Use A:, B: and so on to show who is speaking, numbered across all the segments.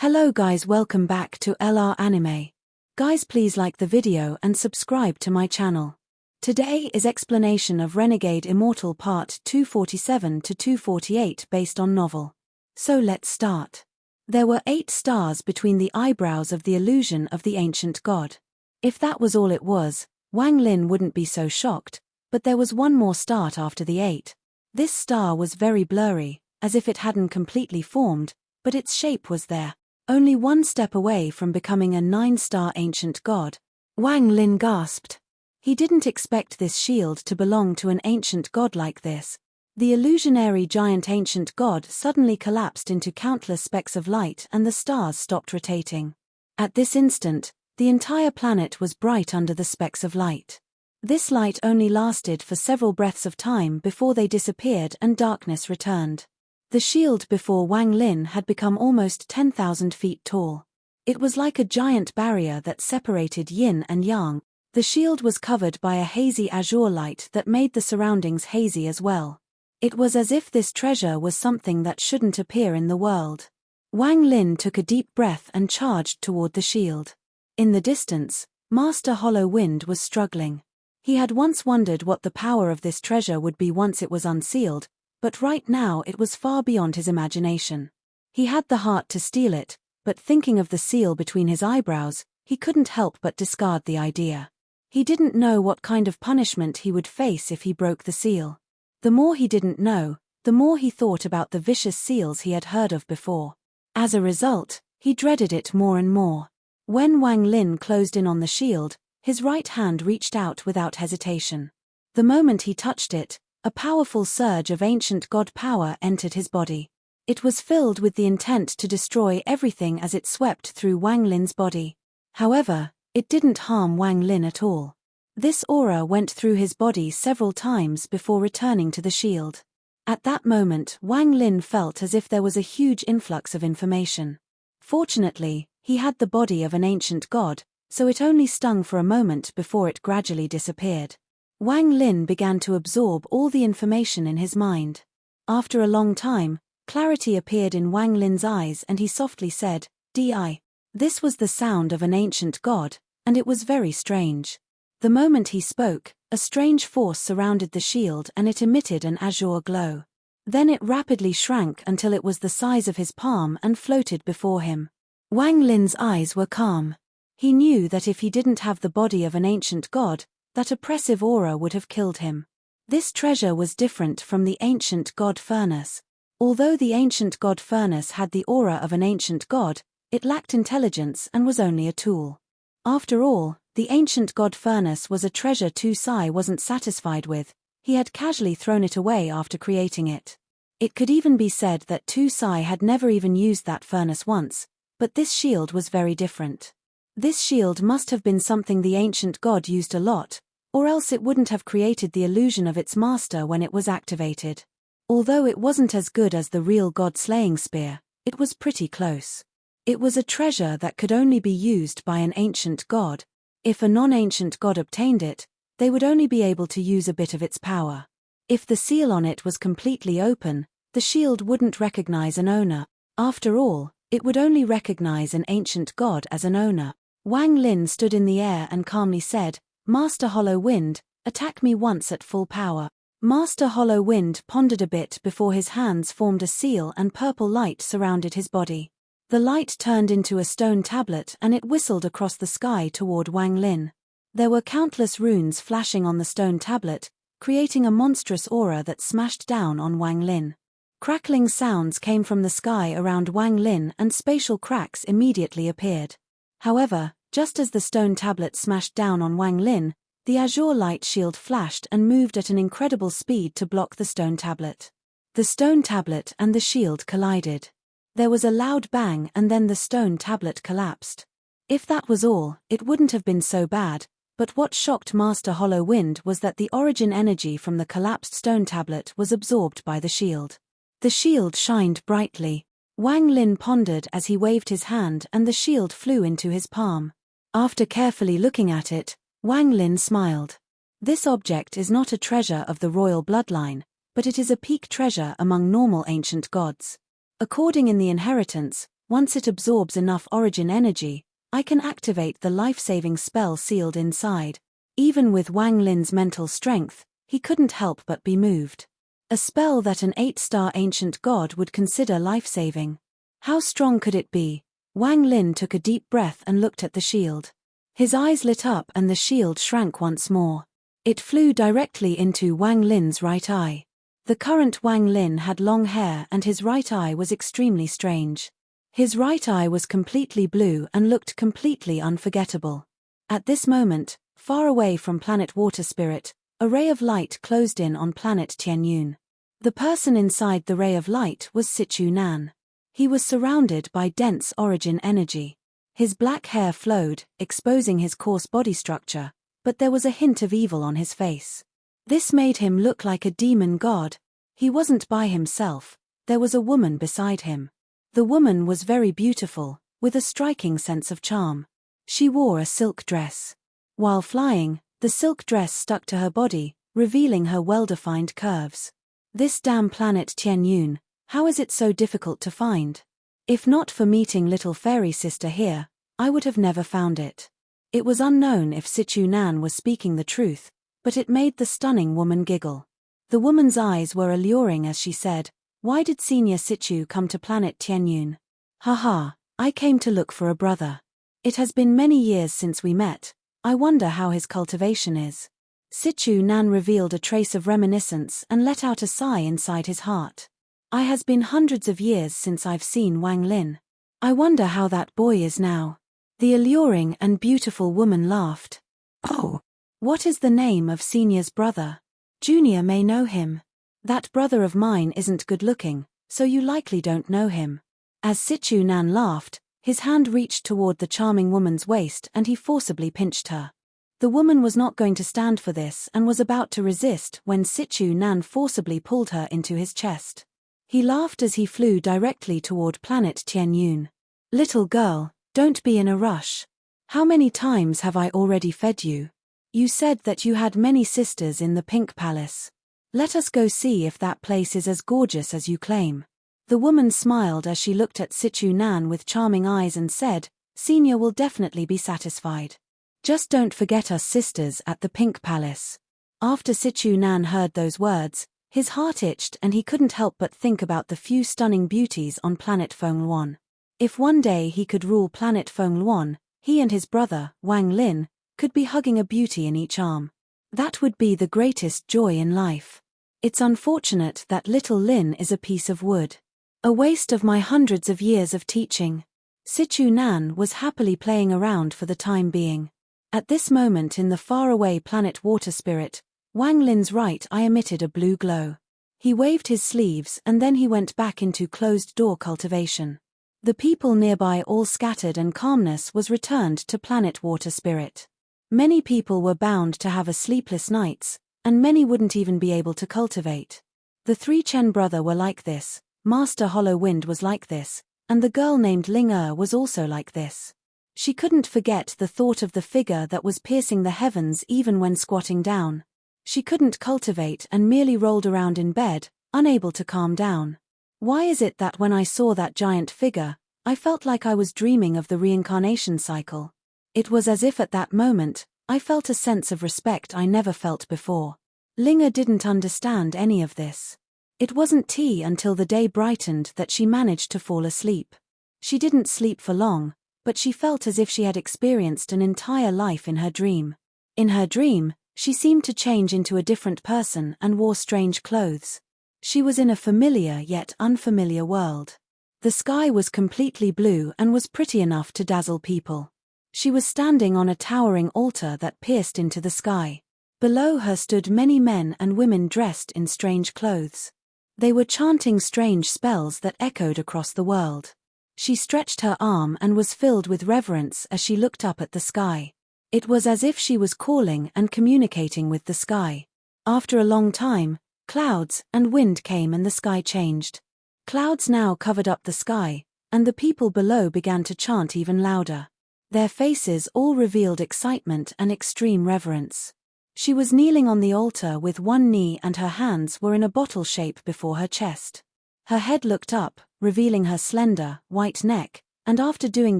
A: Hello guys, welcome back to LR Anime. Guys, please like the video and subscribe to my channel. Today is explanation of Renegade Immortal Part 247 to 248 based on novel. So let's start. There were 8 stars between the eyebrows of the illusion of the ancient god. If that was all it was, Wang Lin wouldn't be so shocked, but there was one more star after the 8. This star was very blurry, as if it hadn't completely formed, but its shape was there. Only one step away from becoming a 9-star ancient god. Wang Lin gasped. He didn't expect this shield to belong to an ancient god like this. The illusionary giant ancient god suddenly collapsed into countless specks of light and the stars stopped rotating. At this instant, the entire planet was bright under the specks of light. This light only lasted for several breaths of time before they disappeared and darkness returned. The shield before Wang Lin had become almost 10,000 feet tall. It was like a giant barrier that separated yin and yang. The shield was covered by a hazy azure light that made the surroundings hazy as well. It was as if this treasure was something that shouldn't appear in the world. Wang Lin took a deep breath and charged toward the shield. In the distance, Master Hollow Wind was struggling. He had once wondered what the power of this treasure would be once it was unsealed, but right now it was far beyond his imagination. He had the heart to steal it, but thinking of the seal between his eyebrows, he couldn't help but discard the idea. He didn't know what kind of punishment he would face if he broke the seal. The more he didn't know, the more he thought about the vicious seals he had heard of before. As a result, he dreaded it more and more. When Wang Lin closed in on the shield, his right hand reached out without hesitation. The moment he touched it, a powerful surge of ancient god power entered his body. It was filled with the intent to destroy everything as it swept through Wang Lin's body. However, it didn't harm Wang Lin at all. This aura went through his body several times before returning to the shield. At that moment, Wang Lin felt as if there was a huge influx of information. Fortunately, he had the body of an ancient god, so it only stung for a moment before it gradually disappeared. Wang Lin began to absorb all the information in his mind. After a long time, clarity appeared in Wang Lin's eyes and he softly said, "Di." This was the sound of an ancient god, and it was very strange. The moment he spoke, a strange force surrounded the shield and it emitted an azure glow. Then it rapidly shrank until it was the size of his palm and floated before him. Wang Lin's eyes were calm. He knew that if he didn't have the body of an ancient god, that oppressive aura would have killed him. This treasure was different from the ancient god furnace. Although the ancient god furnace had the aura of an ancient god, it lacked intelligence and was only a tool. After all, the ancient god furnace was a treasure Tu Sai wasn't satisfied with. He had casually thrown it away after creating it. It could even be said that Tu Sai had never even used that furnace once, but this shield was very different. This shield must have been something the ancient god used a lot, or else it wouldn't have created the illusion of its master when it was activated. Although it wasn't as good as the real god-slaying spear, it was pretty close. It was a treasure that could only be used by an ancient god. If a non-ancient god obtained it, they would only be able to use a bit of its power. If the seal on it was completely open, the shield wouldn't recognize an owner. After all, it would only recognize an ancient god as an owner. Wang Lin stood in the air and calmly said, "Master Hollow Wind, attack me once at full power." Master Hollow Wind pondered a bit before his hands formed a seal and purple light surrounded his body. The light turned into a stone tablet and it whistled across the sky toward Wang Lin. There were countless runes flashing on the stone tablet, creating a monstrous aura that smashed down on Wang Lin. Crackling sounds came from the sky around Wang Lin and spatial cracks immediately appeared. However, just as the stone tablet smashed down on Wang Lin, the azure light shield flashed and moved at an incredible speed to block the stone tablet. The stone tablet and the shield collided. There was a loud bang and then the stone tablet collapsed. If that was all, it wouldn't have been so bad, but what shocked Master Hollow Wind was that the origin energy from the collapsed stone tablet was absorbed by the shield. The shield shined brightly. Wang Lin pondered as he waved his hand and the shield flew into his palm. After carefully looking at it, Wang Lin smiled. This object is not a treasure of the royal bloodline, but it is a peak treasure among normal ancient gods. According in the inheritance, Once it absorbs enough origin energy, I can activate the life-saving spell sealed inside. Even with Wang Lin's mental strength, he couldn't help but be moved. A spell that an 8-star ancient god would consider life-saving. How strong could it be? Wang Lin took a deep breath and looked at the shield. His eyes lit up and the shield shrank once more. It flew directly into Wang Lin's right eye. The current Wang Lin had long hair and his right eye was extremely strange. His right eye was completely blue and looked completely unforgettable. At this moment, far away from planet Water Spirit, a ray of light closed in on planet Tianyun. The person inside the ray of light was Sichu Nan. He was surrounded by dense origin energy. His black hair flowed, exposing his coarse body structure, but there was a hint of evil on his face. This made him look like a demon god. He wasn't by himself, there was a woman beside him. The woman was very beautiful, with a striking sense of charm. She wore a silk dress. While flying, the silk dress stuck to her body, revealing her well-defined curves. This damn planet Tianyun, how is it so difficult to find? If not for meeting little fairy sister here, I would have never found it. It was unknown if Sichu Nan was speaking the truth, but it made the stunning woman giggle. The woman's eyes were alluring as she said, "Why did Senior Sichu come to planet Tianyun?" "Haha, I came to look for a brother. It has been many years since we met, I wonder how his cultivation is." Sichu Nan revealed a trace of reminiscence and let out a sigh inside his heart. "It has been hundreds of years since I've seen Wang Lin. I wonder how that boy is now." The alluring and beautiful woman laughed. "Oh, what is the name of Senior's brother? Junior may know him. That brother of mine isn't good-looking, so you likely don't know him." As Sichu Nan laughed, his hand reached toward the charming woman's waist and he forcibly pinched her. The woman was not going to stand for this and was about to resist when Sichu Nan forcibly pulled her into his chest. He laughed as he flew directly toward planet Tianyun. "Little girl, don't be in a rush. How many times have I already fed you? You said that you had many sisters in the Pink Palace. Let us go see if that place is as gorgeous as you claim." The woman smiled as she looked at Sichu Nan with charming eyes and said, "Senior will definitely be satisfied. Just don't forget us sisters at the Pink Palace." After Sichu Nan heard those words, his heart itched and he couldn't help but think about the few stunning beauties on planet Fengluan. If one day he could rule planet Fengluan, he and his brother, Wang Lin, could be hugging a beauty in each arm. That would be the greatest joy in life. It's unfortunate that little Lin is a piece of wood. A waste of my hundreds of years of teaching. Sichu Nan was happily playing around for the time being. At this moment in the faraway planet Water Spirit, Wang Lin's right eye emitted a blue glow. He waved his sleeves and then he went back into closed-door cultivation. The people nearby all scattered and calmness was returned to planet Water Spirit. Many people were bound to have a sleepless nights, and many wouldn't even be able to cultivate. The 3 Chen brother were like this, Master Hollow Wind was like this, and the girl named Ling was also like this. She couldn't forget the thought of the figure that was piercing the heavens even when squatting down. She couldn't cultivate and merely rolled around in bed, unable to calm down. Why is it that when I saw that giant figure, I felt like I was dreaming of the reincarnation cycle? It was as if at that moment, I felt a sense of respect I never felt before. Linga didn't understand any of this. It wasn't tea until the day brightened that she managed to fall asleep. She didn't sleep for long, but she felt as if she had experienced an entire life in her dream. In her dream, she seemed to change into a different person and wore strange clothes. She was in a familiar yet unfamiliar world. The sky was completely blue and was pretty enough to dazzle people. She was standing on a towering altar that pierced into the sky. Below her stood many men and women dressed in strange clothes. They were chanting strange spells that echoed across the world. She stretched her arm and was filled with reverence as she looked up at the sky. It was as if she was calling and communicating with the sky. After a long time, clouds and wind came and the sky changed. Clouds now covered up the sky, and the people below began to chant even louder. Their faces all revealed excitement and extreme reverence. She was kneeling on the altar with one knee and her hands were in a bottle shape before her chest. Her head looked up, revealing her slender, white neck, and after doing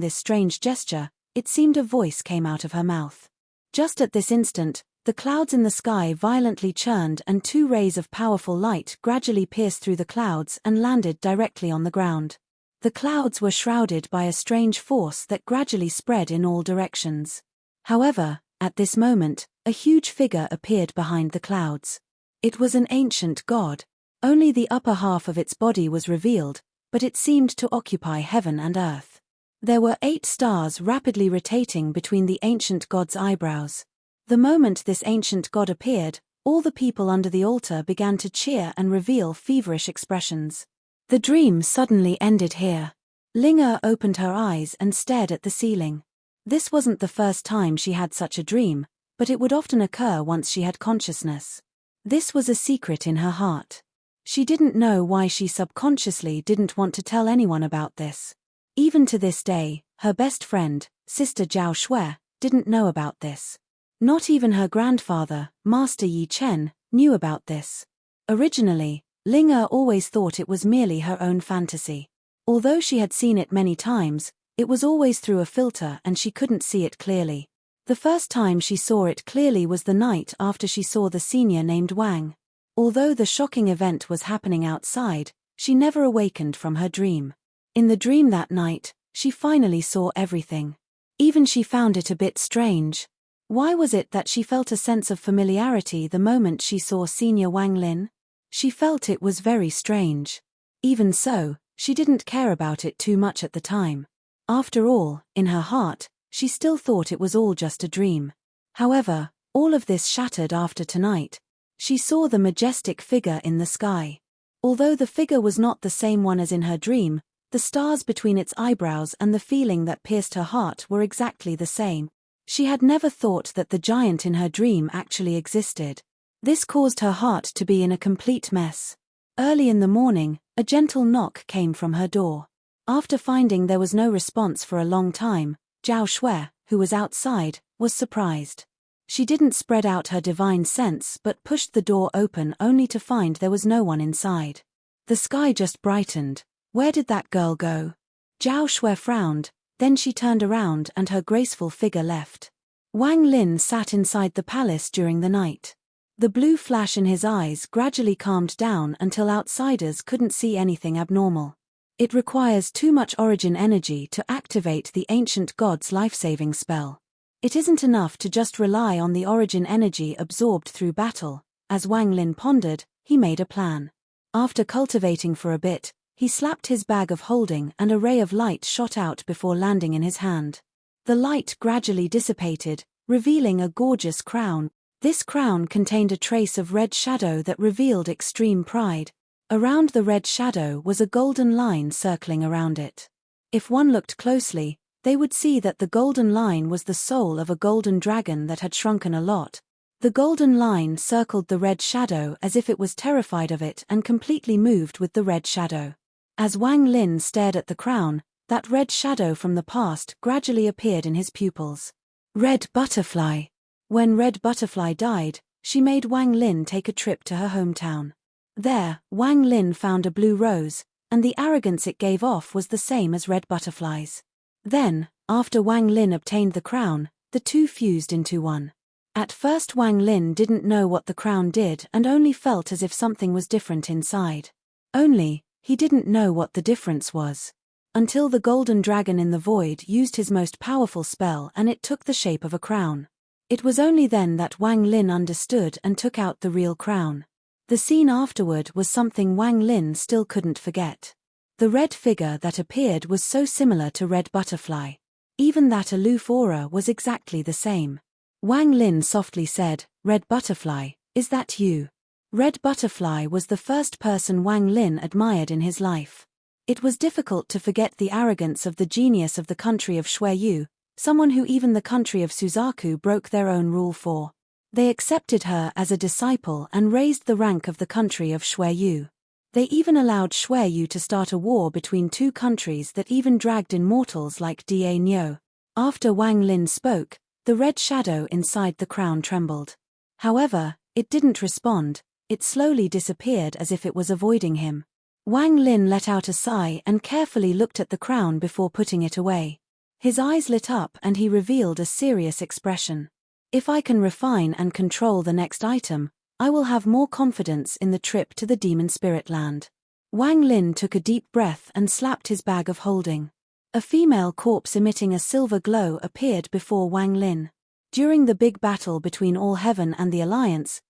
A: this strange gesture, it seemed a voice came out of her mouth. Just at this instant, the clouds in the sky violently churned and 2 rays of powerful light gradually pierced through the clouds and landed directly on the ground. The clouds were shrouded by a strange force that gradually spread in all directions. However, at this moment, a huge figure appeared behind the clouds. It was an ancient god. Only the upper half of its body was revealed, but it seemed to occupy heaven and earth. There were 8 stars rapidly rotating between the ancient god's eyebrows. The moment this ancient god appeared, all the people under the altar began to cheer and reveal feverish expressions. The dream suddenly ended here. Linga opened her eyes and stared at the ceiling. This wasn't the first time she had such a dream, but it would often occur once she had consciousness. This was a secret in her heart. She didn't know why she subconsciously didn't want to tell anyone about this. Even to this day, her best friend, Sister Zhao Shui, didn't know about this. Not even her grandfather, Master Yi Chen, knew about this. Originally, Linga always thought it was merely her own fantasy. Although she had seen it many times, it was always through a filter and she couldn't see it clearly. The first time she saw it clearly was the night after she saw the senior named Wang. Although the shocking event was happening outside, she never awakened from her dream. In the dream that night, she finally saw everything. Even she found it a bit strange. Why was it that she felt a sense of familiarity the moment she saw Senior Wang Lin? She felt it was very strange. Even so, she didn't care about it too much at the time. After all, in her heart, she still thought it was all just a dream. However, all of this shattered after tonight. She saw the majestic figure in the sky. Although the figure was not the same one as in her dream, the stars between its eyebrows and the feeling that pierced her heart were exactly the same. She had never thought that the giant in her dream actually existed. This caused her heart to be in a complete mess. Early in the morning, a gentle knock came from her door. After finding there was no response for a long time, Zhao Shui, who was outside, was surprised. She didn't spread out her divine sense but pushed the door open only to find there was no one inside. The sky just brightened. Where did that girl go? Zhao Shui frowned, then she turned around and her graceful figure left. Wang Lin sat inside the palace during the night. The blue flash in his eyes gradually calmed down until outsiders couldn't see anything abnormal. It requires too much origin energy to activate the ancient god's life-saving spell. It isn't enough to just rely on the origin energy absorbed through battle. As Wang Lin pondered, he made a plan. After cultivating for a bit, he slapped his bag of holding and a ray of light shot out before landing in his hand. The light gradually dissipated, revealing a gorgeous crown. This crown contained a trace of red shadow that revealed extreme pride. Around the red shadow was a golden line circling around it. If one looked closely, they would see that the golden line was the soul of a golden dragon that had shrunken a lot. The golden line circled the red shadow as if it was terrified of it and completely moved with the red shadow. As Wang Lin stared at the crown, that red shadow from the past gradually appeared in his pupils. Red Butterfly. When Red Butterfly died, she made Wang Lin take a trip to her hometown. There, Wang Lin found a blue rose, and the arrogance it gave off was the same as Red Butterfly's. Then, after Wang Lin obtained the crown, the two fused into one. At first Wang Lin didn't know what the crown did and only felt as if something was different inside. Only, he didn't know what the difference was. Until the golden dragon in the void used his most powerful spell and it took the shape of a crown. It was only then that Wang Lin understood and took out the real crown. The scene afterward was something Wang Lin still couldn't forget. The red figure that appeared was so similar to Red Butterfly. Even that aloof aura was exactly the same. Wang Lin softly said, "Red Butterfly, is that you?" Red Butterfly was the first person Wang Lin admired in his life. It was difficult to forget the arrogance of the genius of the country of Shuiyu, someone who even the country of Suzaku broke their own rule for. They accepted her as a disciple and raised the rank of the country of Shuiyu. They even allowed Shuiyu to start a war between two countries that even dragged in mortals like Da Nyo. After Wang Lin spoke, the red shadow inside the crown trembled. However, it didn't respond, it slowly disappeared as if it was avoiding him. Wang Lin let out a sigh and carefully looked at the crown before putting it away. His eyes lit up and he revealed a serious expression. If I can refine and control the next item, I will have more confidence in the trip to the demon spirit land. Wang Lin took a deep breath and slapped his bag of holding. A female corpse emitting a silver glow appeared before Wang Lin. During the big battle between All Heaven and the Alliance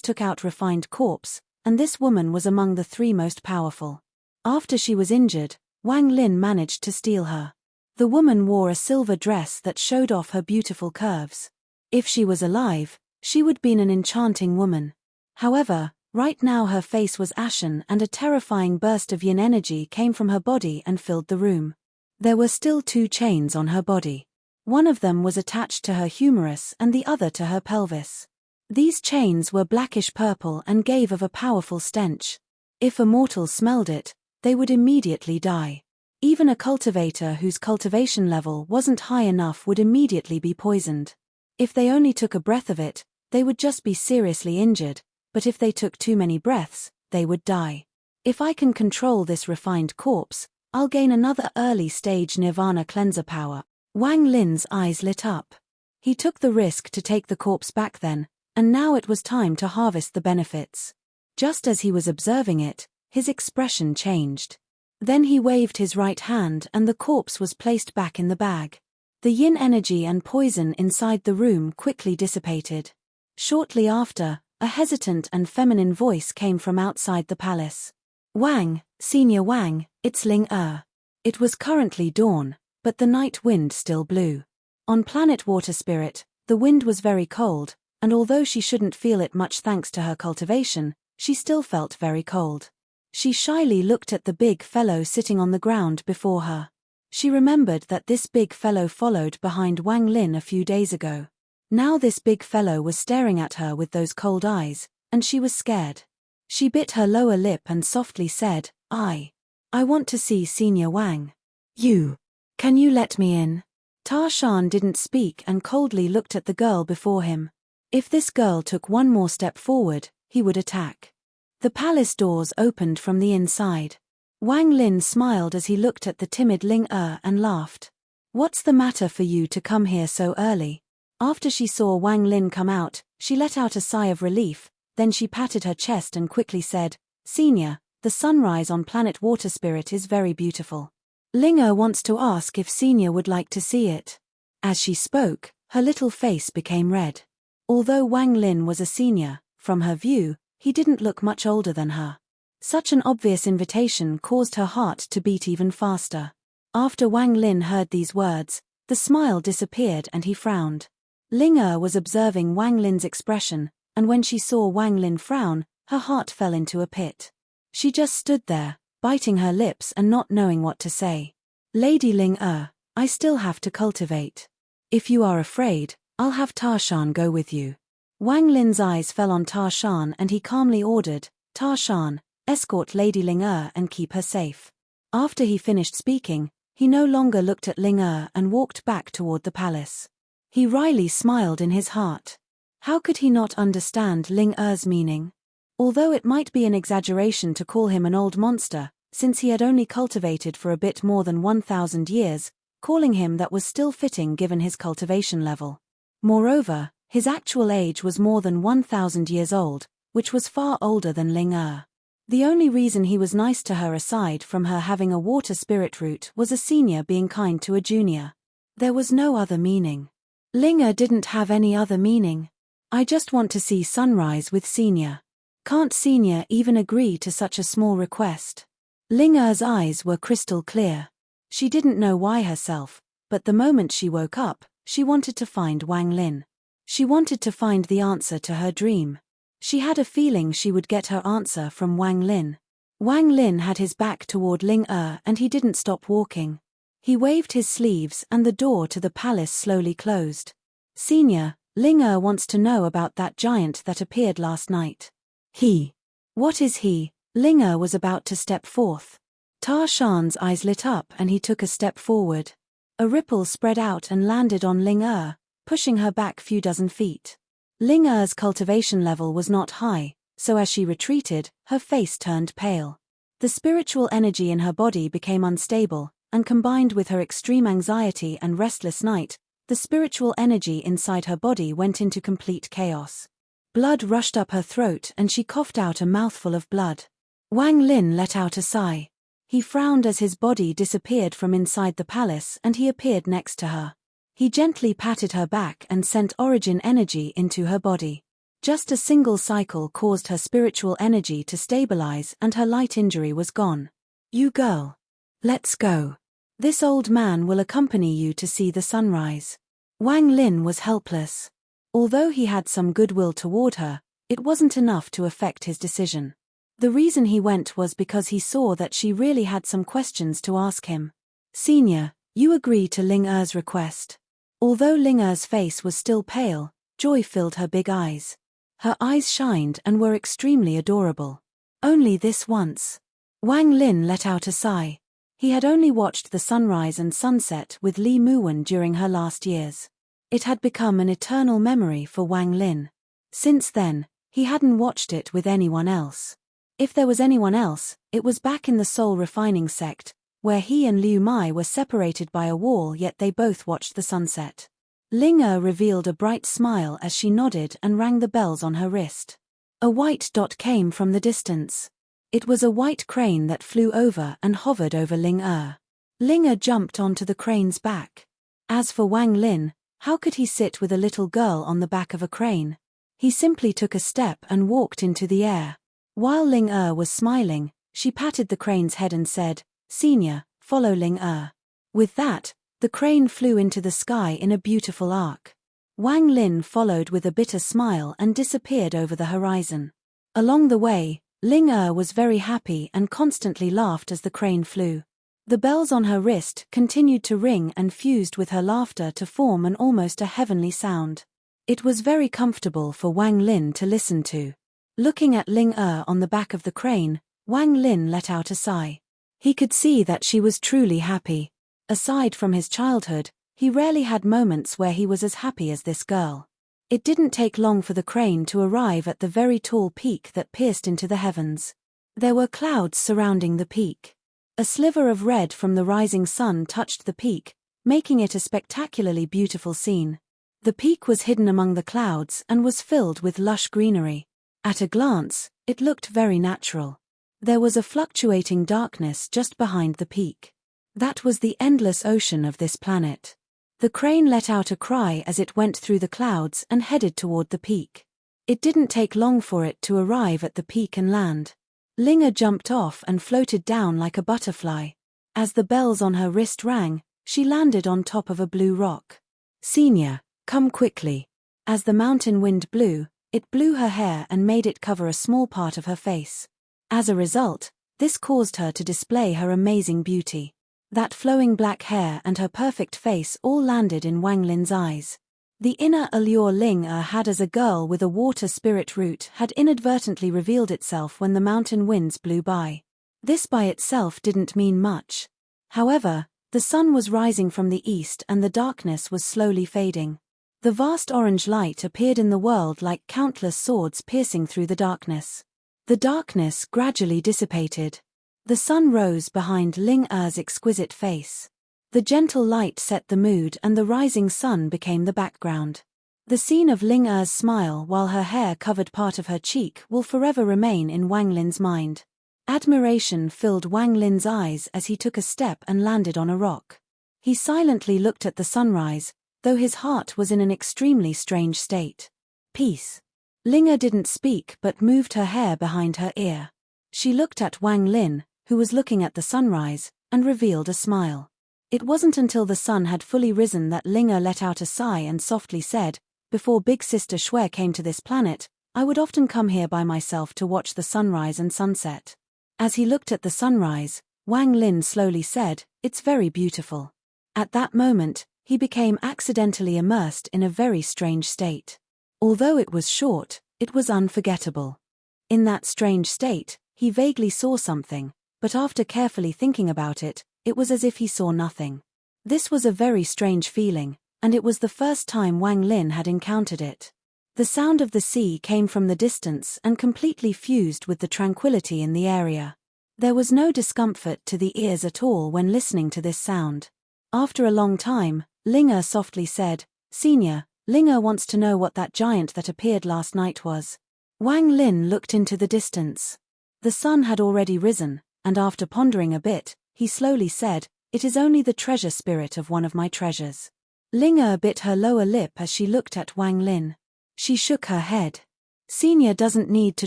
A: took out Refined Corpse, and this woman was among the 3 most powerful. After she was injured, Wang Lin managed to steal her. The woman wore a silver dress that showed off her beautiful curves. If she was alive, she would be an enchanting woman. However, right now her face was ashen and a terrifying burst of yin energy came from her body and filled the room. There were still 2 chains on her body. One of them was attached to her humerus and the other to her pelvis. These chains were blackish purple and gave of a powerful stench. If a mortal smelled it, they would immediately die. Even a cultivator whose cultivation level wasn't high enough would immediately be poisoned. If they only took a breath of it, they would just be seriously injured, but if they took too many breaths, they would die. If I can control this refined corpse, I'll gain another early-stage nirvana cleanser power. Wang Lin's eyes lit up. He took the risk to take the corpse back then, and now it was time to harvest the benefits. Just as he was observing it, his expression changed. Then he waved his right hand and the corpse was placed back in the bag. The yin energy and poison inside the room quickly dissipated. Shortly after, a hesitant and feminine voice came from outside the palace. Wang, Senior Wang, it's Ling Er. It was currently dawn, but the night wind still blew. On planet Water Spirit, the wind was very cold, and although she shouldn't feel it much thanks to her cultivation, she still felt very cold. She shyly looked at the big fellow sitting on the ground before her. She remembered that this big fellow followed behind Wang Lin a few days ago. Now this big fellow was staring at her with those cold eyes, and she was scared. She bit her lower lip and softly said, I want to see Senior Wang. Can you let me in? Tarshan didn't speak and coldly looked at the girl before him. If this girl took one more step forward, he would attack. The palace doors opened from the inside. Wang Lin smiled as he looked at the timid Ling Er and laughed. What's the matter for you to come here so early? After she saw Wang Lin come out, she let out a sigh of relief, then she patted her chest and quickly said, Senior, the sunrise on planet Water Spirit is very beautiful. Ling Er wants to ask if Senior would like to see it. As she spoke, her little face became red. Although Wang Lin was a senior, from her view, he didn't look much older than her. Such an obvious invitation caused her heart to beat even faster. After Wang Lin heard these words, the smile disappeared and he frowned. Ling Er was observing Wang Lin's expression, and when she saw Wang Lin frown, her heart fell into a pit. She just stood there, biting her lips and not knowing what to say. Lady Ling Er, I still have to cultivate. If you are afraid, I'll have Tarshan go with you. Wang Lin's eyes fell on Tarshan and he calmly ordered, Tarshan, escort Lady Ling Er and keep her safe. After he finished speaking, he no longer looked at Ling Er and walked back toward the palace. He wryly smiled in his heart. How could he not understand Ling Er's meaning? Although it might be an exaggeration to call him an old monster, since he had only cultivated for a bit more than 1,000 years, calling him that was still fitting given his cultivation level. Moreover, his actual age was more than 1,000 years old, which was far older than Ling Er. The only reason he was nice to her aside from her having a water spirit root was a senior being kind to a junior. There was no other meaning. Ling Er didn't have any other meaning. I just want to see sunrise with senior. Can't senior even agree to such a small request? Ling Er's eyes were crystal clear. She didn't know why herself, but the moment she woke up, she wanted to find Wang Lin. She wanted to find the answer to her dream. She had a feeling she would get her answer from Wang Lin. Wang Lin had his back toward Ling Er and he didn't stop walking. He waved his sleeves and the door to the palace slowly closed. Senior, Ling Er wants to know about that giant that appeared last night. He. What is he? Ling Er was about to step forth. Tarshan's eyes lit up and he took a step forward. A ripple spread out and landed on Ling Er, pushing her back few dozen feet. Ling Er's cultivation level was not high, so as she retreated, her face turned pale. The spiritual energy in her body became unstable, and combined with her extreme anxiety and restless night, the spiritual energy inside her body went into complete chaos. Blood rushed up her throat and she coughed out a mouthful of blood. Wang Lin let out a sigh. He frowned as his body disappeared from inside the palace and he appeared next to her. He gently patted her back and sent origin energy into her body. Just a single cycle caused her spiritual energy to stabilize and her light injury was gone. You girl. Let's go. This old man will accompany you to see the sunrise. Wang Lin was helpless. Although he had some goodwill toward her, it wasn't enough to affect his decision. The reason he went was because he saw that she really had some questions to ask him. Senior, you agree to Ling Er's request. Although Ling Er's face was still pale, joy filled her big eyes. Her eyes shined and were extremely adorable. Only this once. Wang Lin let out a sigh. He had only watched the sunrise and sunset with Li Muwen during her last years. It had become an eternal memory for Wang Lin. Since then, he hadn't watched it with anyone else. If there was anyone else, it was back in the soul refining sect, where he and Liu Mai were separated by a wall yet they both watched the sunset. Ling Er revealed a bright smile as she nodded and rang the bells on her wrist. A white dot came from the distance. It was a white crane that flew over and hovered over Ling Er. Ling Er jumped onto the crane's back. As for Wang Lin, how could he sit with a little girl on the back of a crane? He simply took a step and walked into the air. While Ling Er was smiling, she patted the crane's head and said, "Senior, follow Ling Er." With that, the crane flew into the sky in a beautiful arc. Wang Lin followed with a bitter smile and disappeared over the horizon. Along the way, Ling Er was very happy and constantly laughed as the crane flew. The bells on her wrist continued to ring and fused with her laughter to form an almost a heavenly sound. It was very comfortable for Wang Lin to listen to. Looking at Ling Er on the back of the crane, Wang Lin let out a sigh. He could see that she was truly happy. Aside from his childhood, he rarely had moments where he was as happy as this girl. It didn't take long for the crane to arrive at the very tall peak that pierced into the heavens. There were clouds surrounding the peak. A sliver of red from the rising sun touched the peak, making it a spectacularly beautiful scene. The peak was hidden among the clouds and was filled with lush greenery. At a glance, it looked very natural. There was a fluctuating darkness just behind the peak. That was the endless ocean of this planet. The crane let out a cry as it went through the clouds and headed toward the peak. It didn't take long for it to arrive at the peak and land. Ling Er jumped off and floated down like a butterfly. As the bells on her wrist rang, she landed on top of a blue rock. "Senior, come quickly." As the mountain wind blew, it blew her hair and made it cover a small part of her face. As a result, this caused her to display her amazing beauty. That flowing black hair and her perfect face all landed in Wang Lin's eyes. The inner allure Ling Er had as a girl with a water spirit root had inadvertently revealed itself when the mountain winds blew by. This by itself didn't mean much. However, the sun was rising from the east and the darkness was slowly fading. The vast orange light appeared in the world like countless swords piercing through the darkness. The darkness gradually dissipated. The sun rose behind Ling Er's exquisite face. The gentle light set the mood and the rising sun became the background. The scene of Ling Er's smile while her hair covered part of her cheek will forever remain in Wang Lin's mind. Admiration filled Wang Lin's eyes as he took a step and landed on a rock. He silently looked at the sunrise, though his heart was in an extremely strange state. "Peace." Ling Er didn't speak but moved her hair behind her ear. She looked at Wang Lin, who was looking at the sunrise, and revealed a smile. It wasn't until the sun had fully risen that Ling Er let out a sigh and softly said, "Before Big Sister Shui came to this planet, I would often come here by myself to watch the sunrise and sunset." As he looked at the sunrise, Wang Lin slowly said, "It's very beautiful." At that moment, he became accidentally immersed in a very strange state. Although it was short, it was unforgettable. In that strange state, he vaguely saw something, but after carefully thinking about it, it was as if he saw nothing. This was a very strange feeling, and it was the first time Wang Lin had encountered it. The sound of the sea came from the distance and completely fused with the tranquility in the area. There was no discomfort to the ears at all when listening to this sound. After a long time, Ling softly said, "Senior, Ling wants to know what that giant that appeared last night was." Wang Lin looked into the distance. The sun had already risen, and after pondering a bit, he slowly said, "It is only the treasure spirit of one of my treasures." Ling bit her lower lip as she looked at Wang Lin. She shook her head. "Senior doesn't need to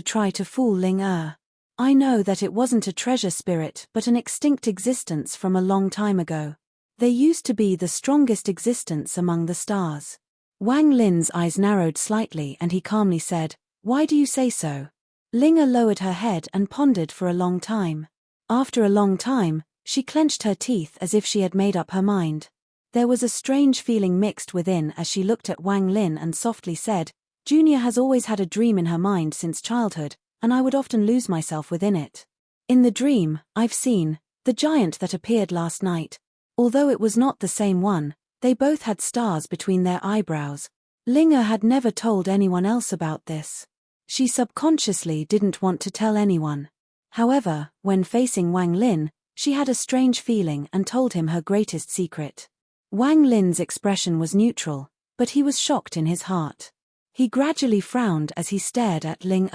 A: try to fool Ling. I know that it wasn't a treasure spirit but an extinct existence from a long time ago. They used to be the strongest existence among the stars." Wang Lin's eyes narrowed slightly and he calmly said, "Why do you say so?" Ling lowered her head and pondered for a long time. After a long time, she clenched her teeth as if she had made up her mind. There was a strange feeling mixed within as she looked at Wang Lin and softly said, "Junior has always had a dream in her mind since childhood, and I would often lose myself within it. In the dream, I've seen the giant that appeared last night. Although it was not the same one, they both had stars between their eyebrows." Ling had never told anyone else about this. She subconsciously didn't want to tell anyone. However, when facing Wang Lin, she had a strange feeling and told him her greatest secret. Wang Lin's expression was neutral, but he was shocked in his heart. He gradually frowned as he stared at Ling.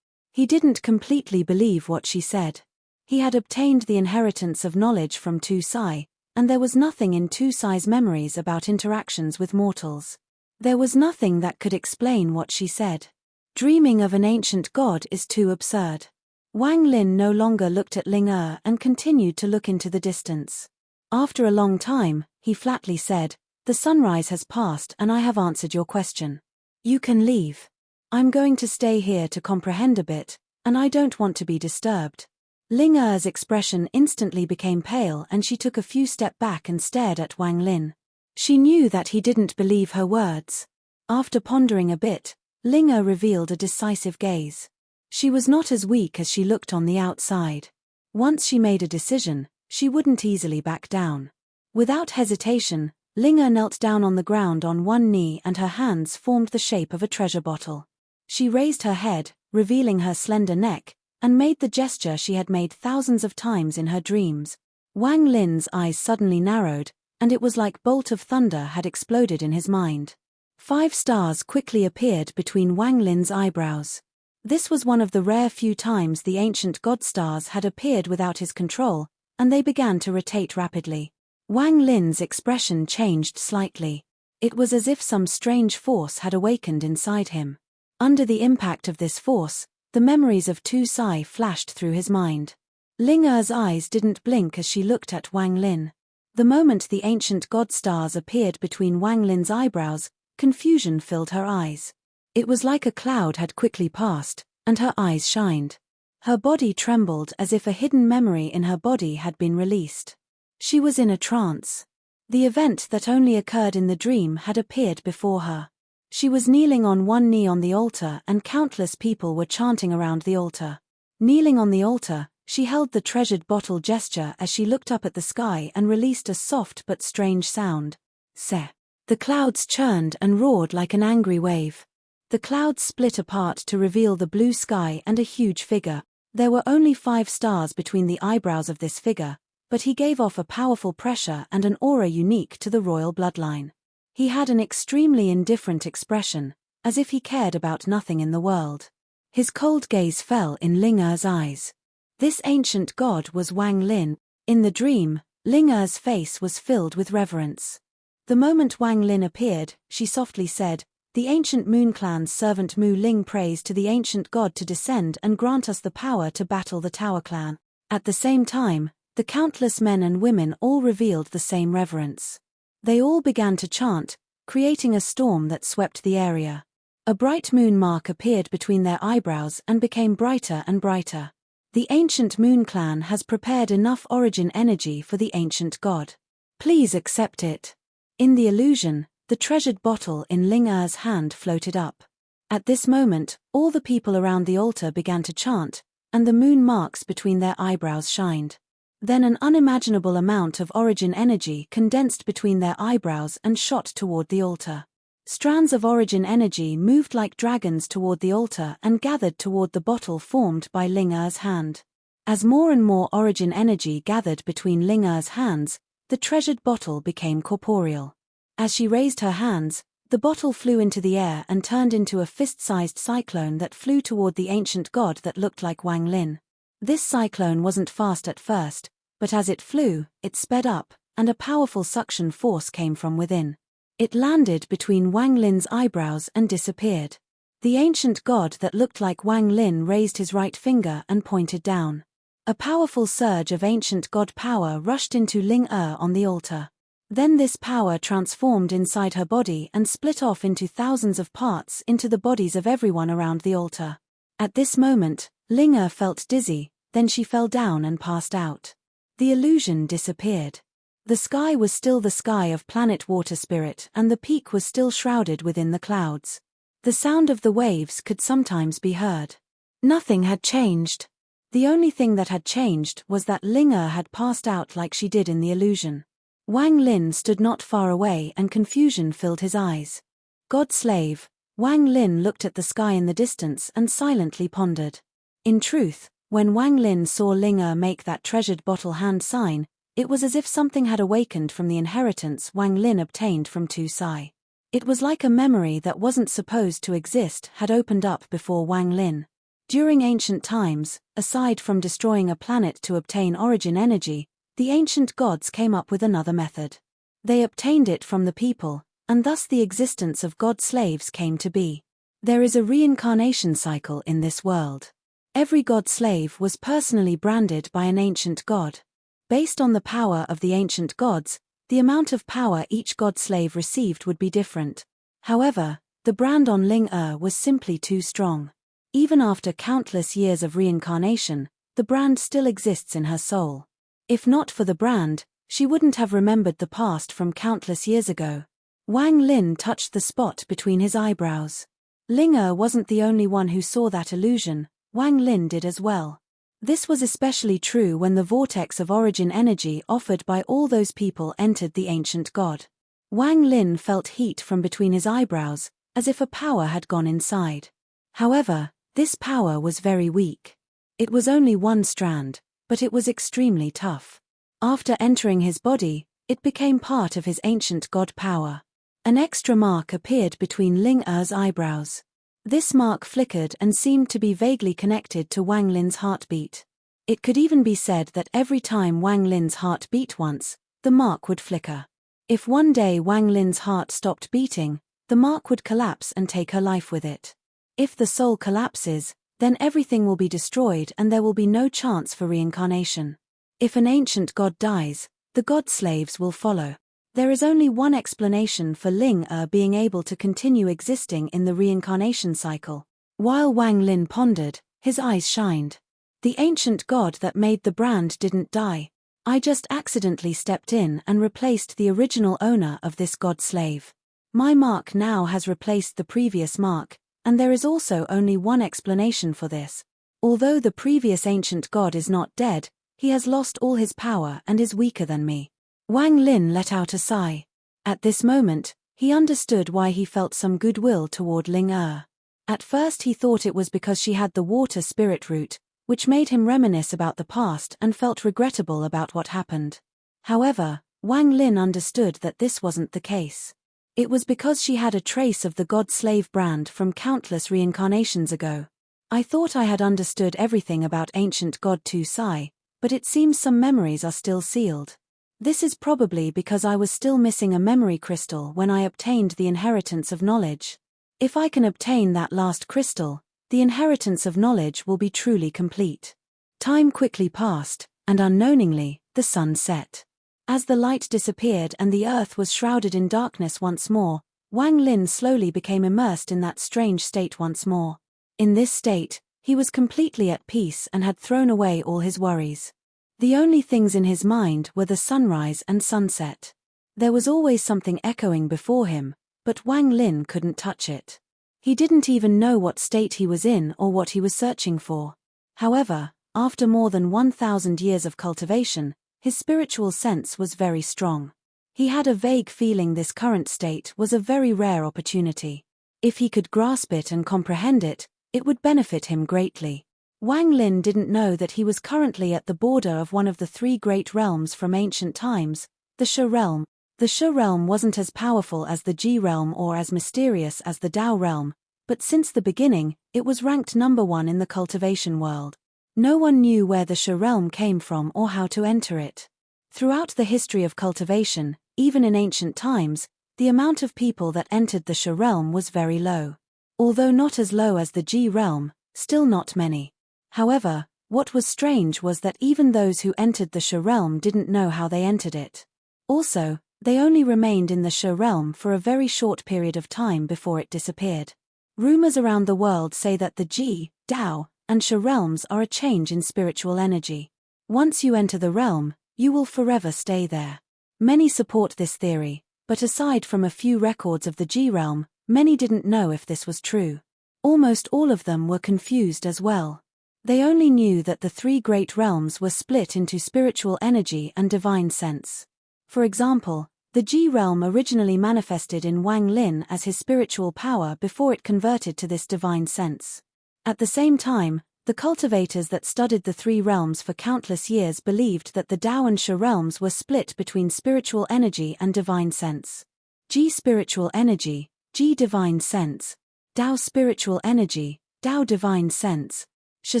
A: He didn't completely believe what she said. He had obtained the inheritance of knowledge from Tu Sai, and there was nothing in Tu Sai's memories about interactions with mortals. There was nothing that could explain what she said. Dreaming of an ancient god is too absurd. Wang Lin no longer looked at Ling and continued to look into the distance. After a long time, he flatly said, "The sunrise has passed and I have answered your question. You can leave. I'm going to stay here to comprehend a bit, and I don't want to be disturbed." Ling expression instantly became pale and she took a few steps back and stared at Wang Lin. She knew that he didn't believe her words. After pondering a bit, Ling revealed a decisive gaze. She was not as weak as she looked on the outside. Once she made a decision, she wouldn't easily back down. Without hesitation, Ling knelt down on the ground on one knee and her hands formed the shape of a treasure bottle. She raised her head, revealing her slender neck, and made the gesture she had made thousands of times in her dreams. Wang Lin's eyes suddenly narrowed, and it was like bolt of thunder had exploded in his mind. 5 stars quickly appeared between Wang Lin's eyebrows. This was one of the rare few times the ancient god stars had appeared without his control, and they began to rotate rapidly. Wang Lin's expression changed slightly. It was as if some strange force had awakened inside him. Under the impact of this force, the memories of Tu Sai flashed through his mind. Ling eyes didn't blink as she looked at Wang Lin. The moment the ancient god stars appeared between Wang Lin's eyebrows, confusion filled her eyes. It was like a cloud had quickly passed, and her eyes shined. Her body trembled as if a hidden memory in her body had been released. She was in a trance. The event that only occurred in the dream had appeared before her. She was kneeling on one knee on the altar and countless people were chanting around the altar. Kneeling on the altar, she held the treasured bottle gesture as she looked up at the sky and released a soft but strange sound. "Seh." The clouds churned and roared like an angry wave. The clouds split apart to reveal the blue sky and a huge figure. There were only 5 stars between the eyebrows of this figure, but he gave off a powerful pressure and an aura unique to the royal bloodline. He had an extremely indifferent expression, as if he cared about nothing in the world. His cold gaze fell in Ling eyes. This ancient god was Wang Lin. In the dream, Ling face was filled with reverence. The moment Wang Lin appeared, she softly said, "The ancient Moon Clan's servant Mu Ling prays to the ancient god to descend and grant us the power to battle the Tower Clan." At the same time, the countless men and women all revealed the same reverence. They all began to chant, creating a storm that swept the area. A bright moon mark appeared between their eyebrows and became brighter and brighter. The ancient Moon Clan has prepared enough origin energy for the ancient god. Please accept it. In the illusion, the treasured bottle in Ling hand floated up. At this moment, all the people around the altar began to chant, and the moon marks between their eyebrows shined. Then an unimaginable amount of origin energy condensed between their eyebrows and shot toward the altar. Strands of origin energy moved like dragons toward the altar and gathered toward the bottle formed by Ling hand. As more and more origin energy gathered between Ling Er's hands, the treasured bottle became corporeal. As she raised her hands, the bottle flew into the air and turned into a fist-sized cyclone that flew toward the ancient god that looked like Wang Lin. This cyclone wasn't fast at first, but as it flew, it sped up, and a powerful suction force came from within. It landed between Wang Lin's eyebrows and disappeared. The ancient god that looked like Wang Lin raised his right finger and pointed down. A powerful surge of ancient god power rushed into Ling Er on the altar. Then this power transformed inside her body and split off into thousands of parts into the bodies of everyone around the altar. At this moment, Ling Er felt dizzy, then she fell down and passed out. The illusion disappeared. The sky was still the sky of planet Water Spirit and the peak was still shrouded within the clouds. The sound of the waves could sometimes be heard. Nothing had changed. The only thing that had changed was that Ling Er had passed out like she did in the illusion. Wang Lin stood not far away and confusion filled his eyes. God slave, Wang Lin looked at the sky in the distance and silently pondered. In truth, when Wang Lin saw Ling Er make that treasured bottle hand sign, it was as if something had awakened from the inheritance Wang Lin obtained from Tu Sai. It was like a memory that wasn't supposed to exist had opened up before Wang Lin. During ancient times, aside from destroying a planet to obtain origin energy, the ancient gods came up with another method. They obtained it from the people, and thus the existence of god slaves came to be. There is a reincarnation cycle in this world. Every god slave was personally branded by an ancient god. Based on the power of the ancient gods, the amount of power each god slave received would be different. However, the brand on Ling Er was simply too strong. Even after countless years of reincarnation, the brand still exists in her soul. If not for the brand, she wouldn't have remembered the past from countless years ago. Wang Lin touched the spot between his eyebrows. Ling Er wasn't the only one who saw that illusion, Wang Lin did as well. This was especially true when the vortex of origin energy offered by all those people entered the ancient god. Wang Lin felt heat from between his eyebrows, as if a power had gone inside. However, this power was very weak. It was only one strand, but it was extremely tough. After entering his body, it became part of his ancient god power. An extra mark appeared between Ling Er's eyebrows. This mark flickered and seemed to be vaguely connected to Wang Lin's heartbeat. It could even be said that every time Wang Lin's heart beat once, the mark would flicker. If one day Wang Lin's heart stopped beating, the mark would collapse and take her life with it. If the soul collapses, then everything will be destroyed and there will be no chance for reincarnation. If an ancient god dies, the god slaves will follow. There is only one explanation for Ling Er being able to continue existing in the reincarnation cycle. While Wang Lin pondered, his eyes shined. The ancient god that made the brand didn't die. I just accidentally stepped in and replaced the original owner of this god slave. My mark now has replaced the previous mark, and there is also only one explanation for this. Although the previous ancient god is not dead, he has lost all his power and is weaker than me. Wang Lin let out a sigh. At this moment, he understood why he felt some goodwill toward Ling Er. At first he thought it was because she had the water spirit root, which made him reminisce about the past and felt regrettable about what happened. However, Wang Lin understood that this wasn't the case. It was because she had a trace of the god-slave brand from countless reincarnations ago. I thought I had understood everything about ancient god Tu Sai, but it seems some memories are still sealed. This is probably because I was still missing a memory crystal when I obtained the inheritance of knowledge. If I can obtain that last crystal, the inheritance of knowledge will be truly complete. Time quickly passed, and unknowingly, the sun set. As the light disappeared and the earth was shrouded in darkness once more, Wang Lin slowly became immersed in that strange state once more. In this state, he was completely at peace and had thrown away all his worries. The only things in his mind were the sunrise and sunset. There was always something echoing before him, but Wang Lin couldn't touch it. He didn't even know what state he was in or what he was searching for. However, after more than 1,000 years of cultivation, his spiritual sense was very strong. He had a vague feeling this current state was a very rare opportunity. If he could grasp it and comprehend it, it would benefit him greatly. Wang Lin didn't know that he was currently at the border of one of the three great realms from ancient times, the Sha realm. The Sha realm wasn't as powerful as the Ji realm or as mysterious as the Dao realm, but since the beginning, it was ranked number one in the cultivation world. No one knew where the Sha realm came from or how to enter it. Throughout the history of cultivation, even in ancient times, the amount of people that entered the Sha realm was very low. Although not as low as the Ji realm, still not many. However, what was strange was that even those who entered the Sha realm didn't know how they entered it. Also, they only remained in the Sha realm for a very short period of time before it disappeared. Rumors around the world say that the Ji, Dao, and Sha realms are a change in spiritual energy. Once you enter the realm, you will forever stay there. Many support this theory, but aside from a few records of the Ji realm, many didn't know if this was true. Almost all of them were confused as well. They only knew that the three great realms were split into spiritual energy and divine sense. For example, the Ji realm originally manifested in Wang Lin as his spiritual power before it converted to this divine sense. At the same time, the cultivators that studied the three realms for countless years believed that the Dao and Sha realms were split between spiritual energy and divine sense. Ji spiritual energy, Ji divine sense, Dao spiritual energy, Dao divine sense, Sha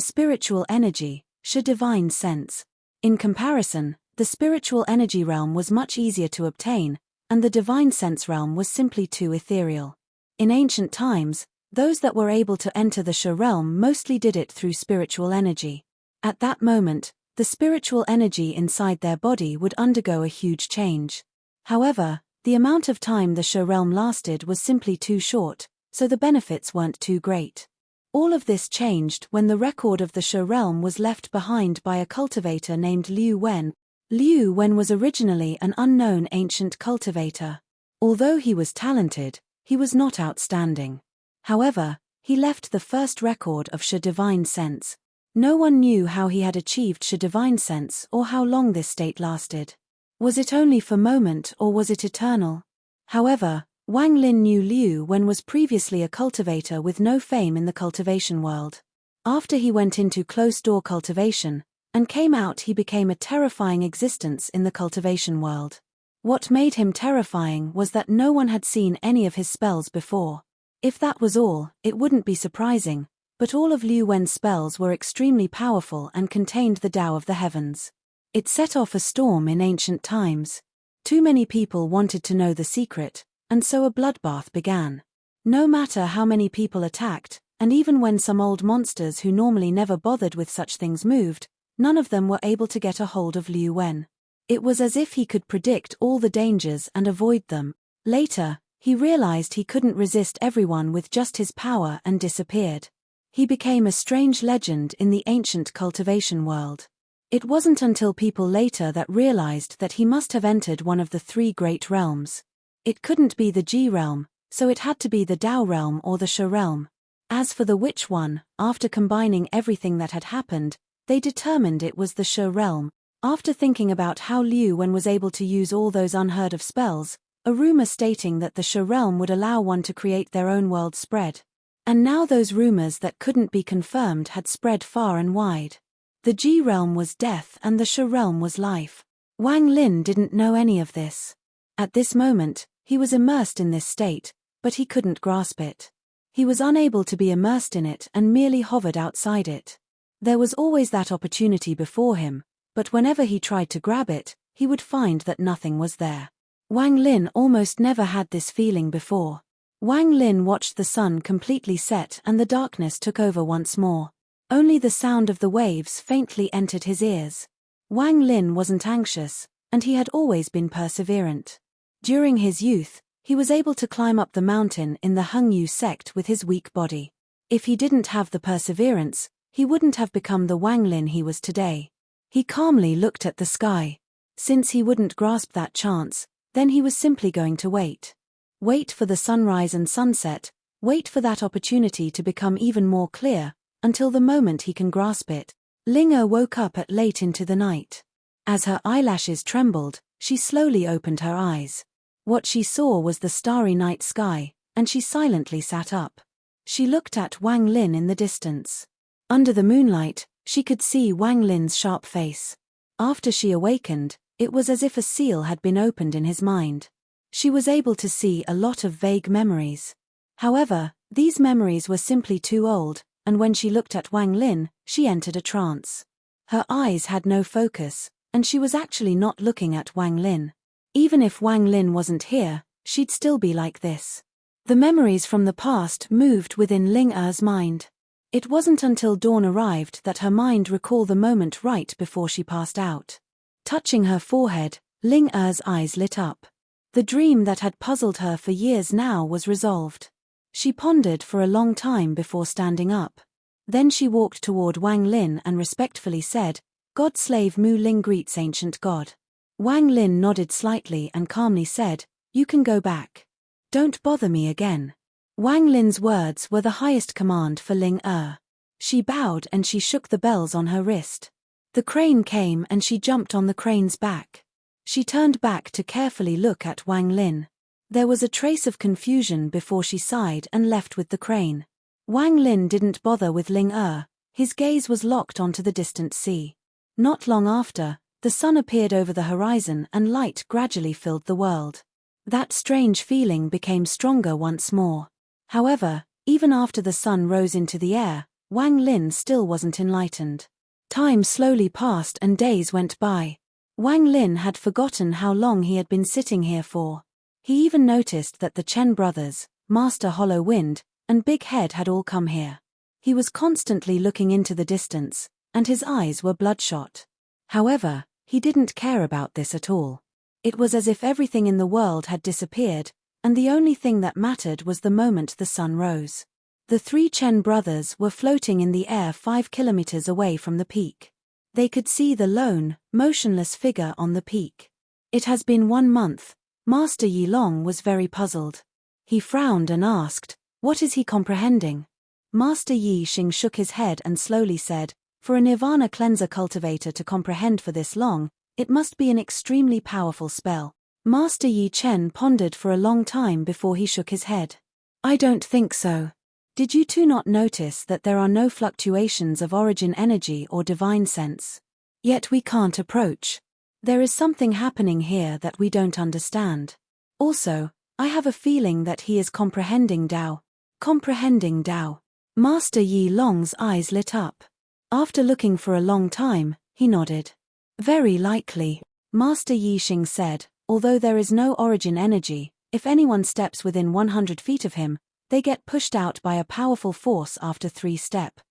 A: spiritual energy, Sha divine sense. In comparison, the spiritual energy realm was much easier to obtain, and the divine sense realm was simply too ethereal. In ancient times, those that were able to enter the Sha realm mostly did it through spiritual energy. At that moment, the spiritual energy inside their body would undergo a huge change. However, the amount of time the Sha realm lasted was simply too short, so the benefits weren't too great. All of this changed when the record of the Sha realm was left behind by a cultivator named Liu Wen. Liu Wen was originally an unknown ancient cultivator. Although he was talented, he was not outstanding. However, he left the first record of Sha divine sense. No one knew how he had achieved Sha divine sense or how long this state lasted. Was it only for a moment or was it eternal? However, Wang Lin knew Liu Wen was previously a cultivator with no fame in the cultivation world. After he went into closed-door cultivation and came out, he became a terrifying existence in the cultivation world. What made him terrifying was that no one had seen any of his spells before. If that was all, it wouldn't be surprising, but all of Liu Wen's spells were extremely powerful and contained the Tao of the heavens. It set off a storm in ancient times. Too many people wanted to know the secret, and so a bloodbath began. No matter how many people attacked, and even when some old monsters who normally never bothered with such things moved, none of them were able to get a hold of Liu Wen. It was as if he could predict all the dangers and avoid them. Later, he realized he couldn't resist everyone with just his power and disappeared. He became a strange legend in the ancient cultivation world. It wasn't until people later that realized that he must have entered one of the three great realms. It couldn't be the Ji realm, so it had to be the Dao realm or the Sha realm. As for the which one, after combining everything that had happened, they determined it was the Sha realm. After thinking about how Liu Wen was able to use all those unheard of spells, a rumor stating that the Sha realm would allow one to create their own world spread. And now those rumors that couldn't be confirmed had spread far and wide. The Ji realm was death and the Sha realm was life. Wang Lin didn't know any of this. At this moment, he was immersed in this state, but he couldn't grasp it. He was unable to be immersed in it and merely hovered outside it. There was always that opportunity before him, but whenever he tried to grab it, he would find that nothing was there. Wang Lin almost never had this feeling before. Wang Lin watched the sun completely set and the darkness took over once more. Only the sound of the waves faintly entered his ears. Wang Lin wasn't anxious, and he had always been perseverant. During his youth, he was able to climb up the mountain in the Hengyu sect with his weak body. If he didn't have the perseverance, he wouldn't have become the Wang Lin he was today. He calmly looked at the sky. Since he wouldn't grasp that chance, then he was simply going to wait. Wait for the sunrise and sunset, wait for that opportunity to become even more clear, until the moment he can grasp it. Ling woke up at late into the night. As her eyelashes trembled, she slowly opened her eyes. What she saw was the starry night sky, and she silently sat up. She looked at Wang Lin in the distance. Under the moonlight, she could see Wang Lin's sharp face. After she awakened, it was as if a seal had been opened in his mind. She was able to see a lot of vague memories. However, these memories were simply too old, and when she looked at Wang Lin, she entered a trance. Her eyes had no focus, and she was actually not looking at Wang Lin. Even if Wang Lin wasn't here, she'd still be like this. The memories from the past moved within Ling Er's mind. It wasn't until dawn arrived that her mind recalled the moment right before she passed out. Touching her forehead, Ling Er's eyes lit up. The dream that had puzzled her for years now was resolved. She pondered for a long time before standing up. Then she walked toward Wang Lin and respectfully said, "God slave Mu Ling greets ancient God." Wang Lin nodded slightly and calmly said, "You can go back. Don't bother me again." Wang Lin's words were the highest command for Ling Er. She bowed and she shook the bells on her wrist. The crane came and she jumped on the crane's back. She turned back to carefully look at Wang Lin. There was a trace of confusion before she sighed and left with the crane. Wang Lin didn't bother with Ling Er, his gaze was locked onto the distant sea. Not long after, the sun appeared over the horizon and light gradually filled the world. That strange feeling became stronger once more. However, even after the sun rose into the air, Wang Lin still wasn't enlightened. Time slowly passed and days went by. Wang Lin had forgotten how long he had been sitting here for. He even noticed that the Chen brothers, Master Hollow Wind, and Big Head had all come here. He was constantly looking into the distance, and his eyes were bloodshot. However, he didn't care about this at all. It was as if everything in the world had disappeared, and the only thing that mattered was the moment the sun rose. The three Chen brothers were floating in the air 5 kilometers away from the peak. They could see the lone, motionless figure on the peak. It has been 1 month. Master Yi Long was very puzzled. He frowned and asked, "What is he comprehending?" Master Yi Xing shook his head and slowly said, "For a Nirvana cleanser cultivator to comprehend for this long, it must be an extremely powerful spell." Master Yi Chen pondered for a long time before he shook his head. "I don't think so. Did you two not notice that there are no fluctuations of origin energy or divine sense? Yet we can't approach. There is something happening here that we don't understand. Also, I have a feeling that he is comprehending Tao." Comprehending Tao. Master Yi Long's eyes lit up. After looking for a long time, he nodded. "Very likely," Master Yi Xing said. "Although there is no origin energy, if anyone steps within 100 feet of him, they get pushed out by a powerful force after 3 steps.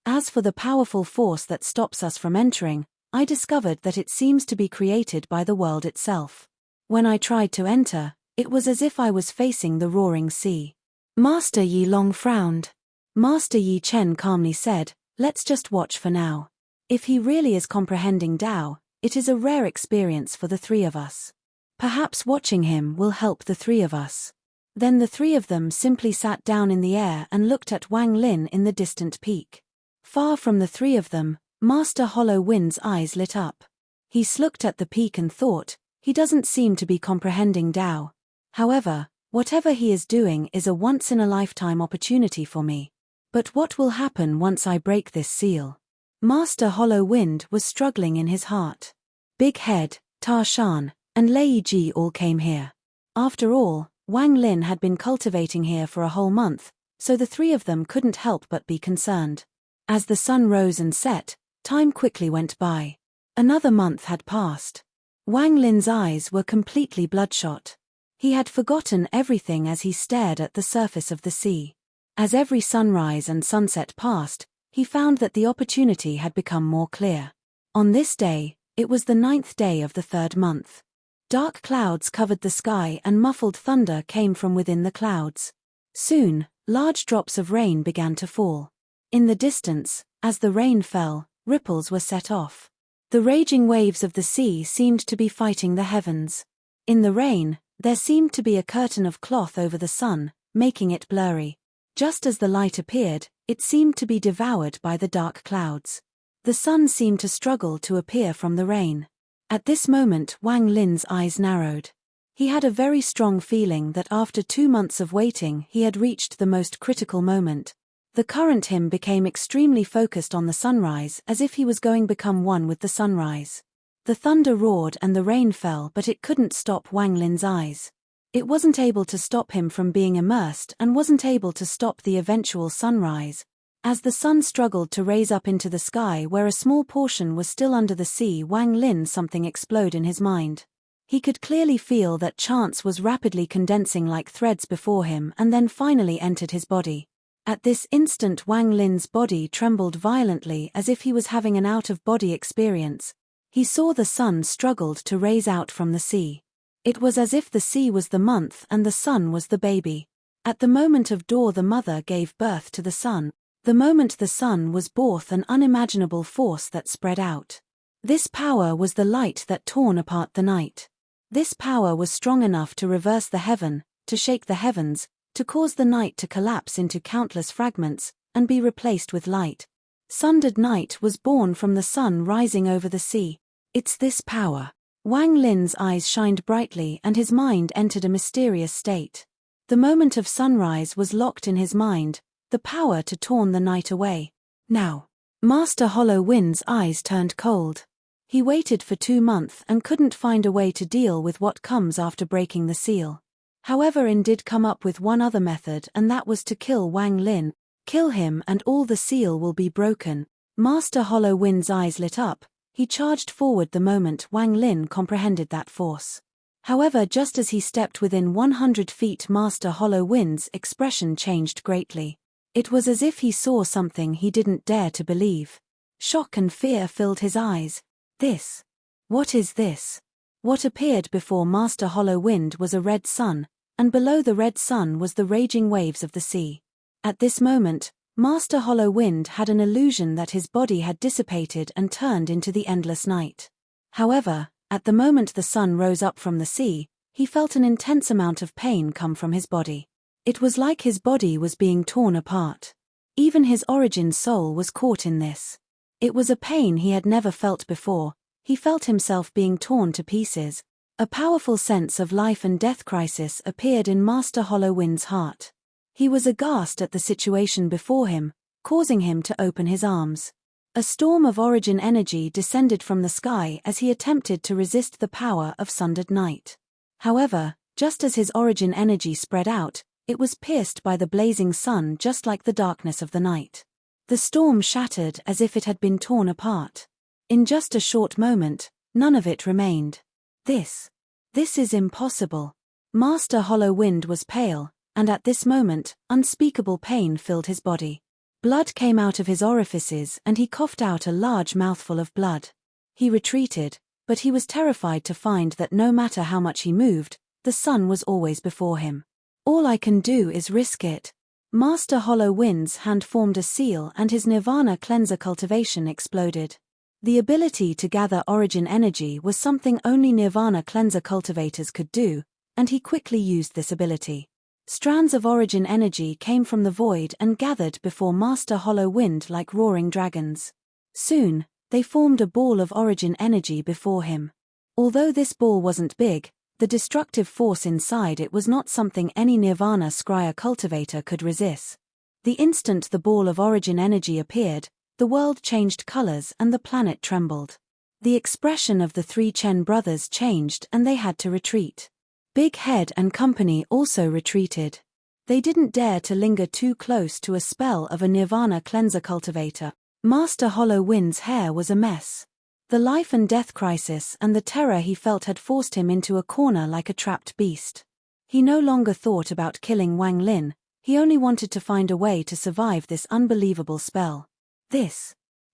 A: As for the powerful force that stops us from entering, I discovered that it seems to be created by the world itself. When I tried to enter, it was as if I was facing the roaring sea." Master Yi Long frowned. Master Yi Chen calmly said, "Let's just watch for now. If he really is comprehending Tao, it is a rare experience for the 3 of us. Perhaps watching him will help the 3 of us." Then the 3 of them simply sat down in the air and looked at Wang Lin in the distant peak. Far from the 3 of them, Master Hollow Wind's eyes lit up. He looked at the peak and thought, "He doesn't seem to be comprehending Tao. However, whatever he is doing is a once-in-a-lifetime opportunity for me. But what will happen once I break this seal?" Master Hollow Wind was struggling in his heart. Big Head, Ta Shan, and Lei Ji all came here. After all, Wang Lin had been cultivating here for a whole month, so the 3 of them couldn't help but be concerned. As the sun rose and set, time quickly went by. Another month had passed. Wang Lin's eyes were completely bloodshot. He had forgotten everything as he stared at the surface of the sea. As every sunrise and sunset passed, he found that the opportunity had become more clear. On this day, it was the 9th day of the 3rd month. Dark clouds covered the sky and muffled thunder came from within the clouds. Soon, large drops of rain began to fall. In the distance, as the rain fell, ripples were set off. The raging waves of the sea seemed to be fighting the heavens. In the rain, there seemed to be a curtain of cloth over the sun, making it blurry. Just as the light appeared, it seemed to be devoured by the dark clouds. The sun seemed to struggle to appear from the rain. At this moment Wang Lin's eyes narrowed. He had a very strong feeling that after 2 months of waiting he had reached the most critical moment. The current him became extremely focused on the sunrise, as if he was going become one with the sunrise. The thunder roared and the rain fell, but it couldn't stop Wang Lin's eyes. It wasn't able to stop him from being immersed and wasn't able to stop the eventual sunrise. As the sun struggled to raise up into the sky where a small portion was still under the sea, Wang Lin something explode in his mind. He could clearly feel that chance was rapidly condensing like threads before him and then finally entered his body. At this instant Wang Lin's body trembled violently as if he was having an out-of-body experience. He saw the sun struggled to raise out from the sea. It was as if the sea was the month and the sun was the baby. At the moment of dawn the mother gave birth to the sun. The moment the sun was birthed, an unimaginable force that spread out. This power was the light that torn apart the night. This power was strong enough to reverse the heaven, to shake the heavens, to cause the night to collapse into countless fragments, and be replaced with light. Sundered night was born from the sun rising over the sea. It's this power. Wang Lin's eyes shined brightly and his mind entered a mysterious state. The moment of sunrise was locked in his mind, the power to torn the night away. Now, Master Hollow Wind's eyes turned cold. He waited for 2 months and couldn't find a way to deal with what comes after breaking the seal. However, In did come up with one other method, and that was to kill Wang Lin. Kill him and all the seal will be broken. Master Hollow Wind's eyes lit up. He charged forward the moment Wang Lin comprehended that force. However, just as he stepped within 100 feet, Master Hollow Wind's expression changed greatly. It was as if he saw something he didn't dare to believe. Shock and fear filled his eyes. This. What is this? What appeared before Master Hollow Wind was a red sun, and below the red sun was the raging waves of the sea. At this moment, Master Hollow Wind had an illusion that his body had dissipated and turned into the endless night. However, at the moment the sun rose up from the sea, he felt an intense amount of pain come from his body. It was like his body was being torn apart. Even his origin soul was caught in this. It was a pain he had never felt before. He felt himself being torn to pieces. A powerful sense of life and death crisis appeared in Master Hollow Wind's heart. He was aghast at the situation before him, causing him to open his arms. A storm of origin energy descended from the sky as he attempted to resist the power of sundered night. However, just as his origin energy spread out, it was pierced by the blazing sun just like the darkness of the night. The storm shattered as if it had been torn apart. In just a short moment, none of it remained. This is impossible. Master Hollow Wind was pale, and at this moment, unspeakable pain filled his body. Blood came out of his orifices and he coughed out a large mouthful of blood. He retreated, but he was terrified to find that no matter how much he moved, the sun was always before him. All I can do is risk it. Master Hollow Wind's hand formed a seal and his Nirvana cleanser cultivation exploded. The ability to gather origin energy was something only Nirvana cleanser cultivators could do, and he quickly used this ability. Strands of origin energy came from the void and gathered before Master Hollow Wind like roaring dragons. Soon, they formed a ball of origin energy before him. Although this ball wasn't big, the destructive force inside it was not something any Nirvana Scryer cultivator could resist. The instant the ball of origin energy appeared, the world changed colors and the planet trembled. The expression of the 3 Chen brothers changed and they had to retreat. Big Head and company also retreated. They didn't dare to linger too close to a spell of a Nirvana cleanser cultivator. Master Hollow Wind's hair was a mess. The life and death crisis and the terror he felt had forced him into a corner like a trapped beast. He no longer thought about killing Wang Lin, he only wanted to find a way to survive this unbelievable spell.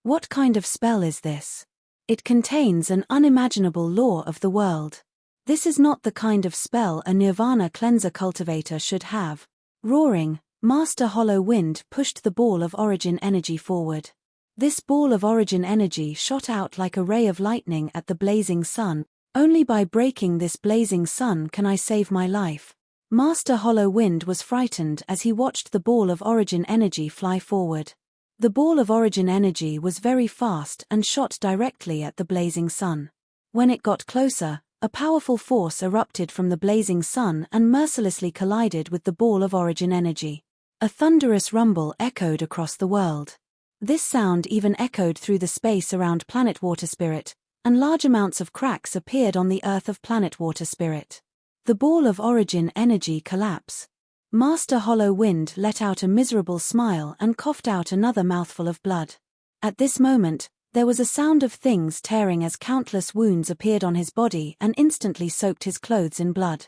A: What kind of spell is this? It contains an unimaginable law of the world. This is not the kind of spell a Nirvana cleanser cultivator should have. Roaring, Master Hollow Wind pushed the ball of origin energy forward. This ball of origin energy shot out like a ray of lightning at the blazing sun. Only by breaking this blazing sun can I save my life. Master Hollow Wind was frightened as he watched the ball of origin energy fly forward. The ball of origin energy was very fast and shot directly at the blazing sun. When it got closer, a powerful force erupted from the blazing sun and mercilessly collided with the ball of origin energy. A thunderous rumble echoed across the world. This sound even echoed through the space around planet Water Spirit, and large amounts of cracks appeared on the earth of planet Water Spirit. The ball of origin energy collapse. Master Hollow Wind let out a miserable smile and coughed out another mouthful of blood. At this moment, there was a sound of things tearing as countless wounds appeared on his body and instantly soaked his clothes in blood.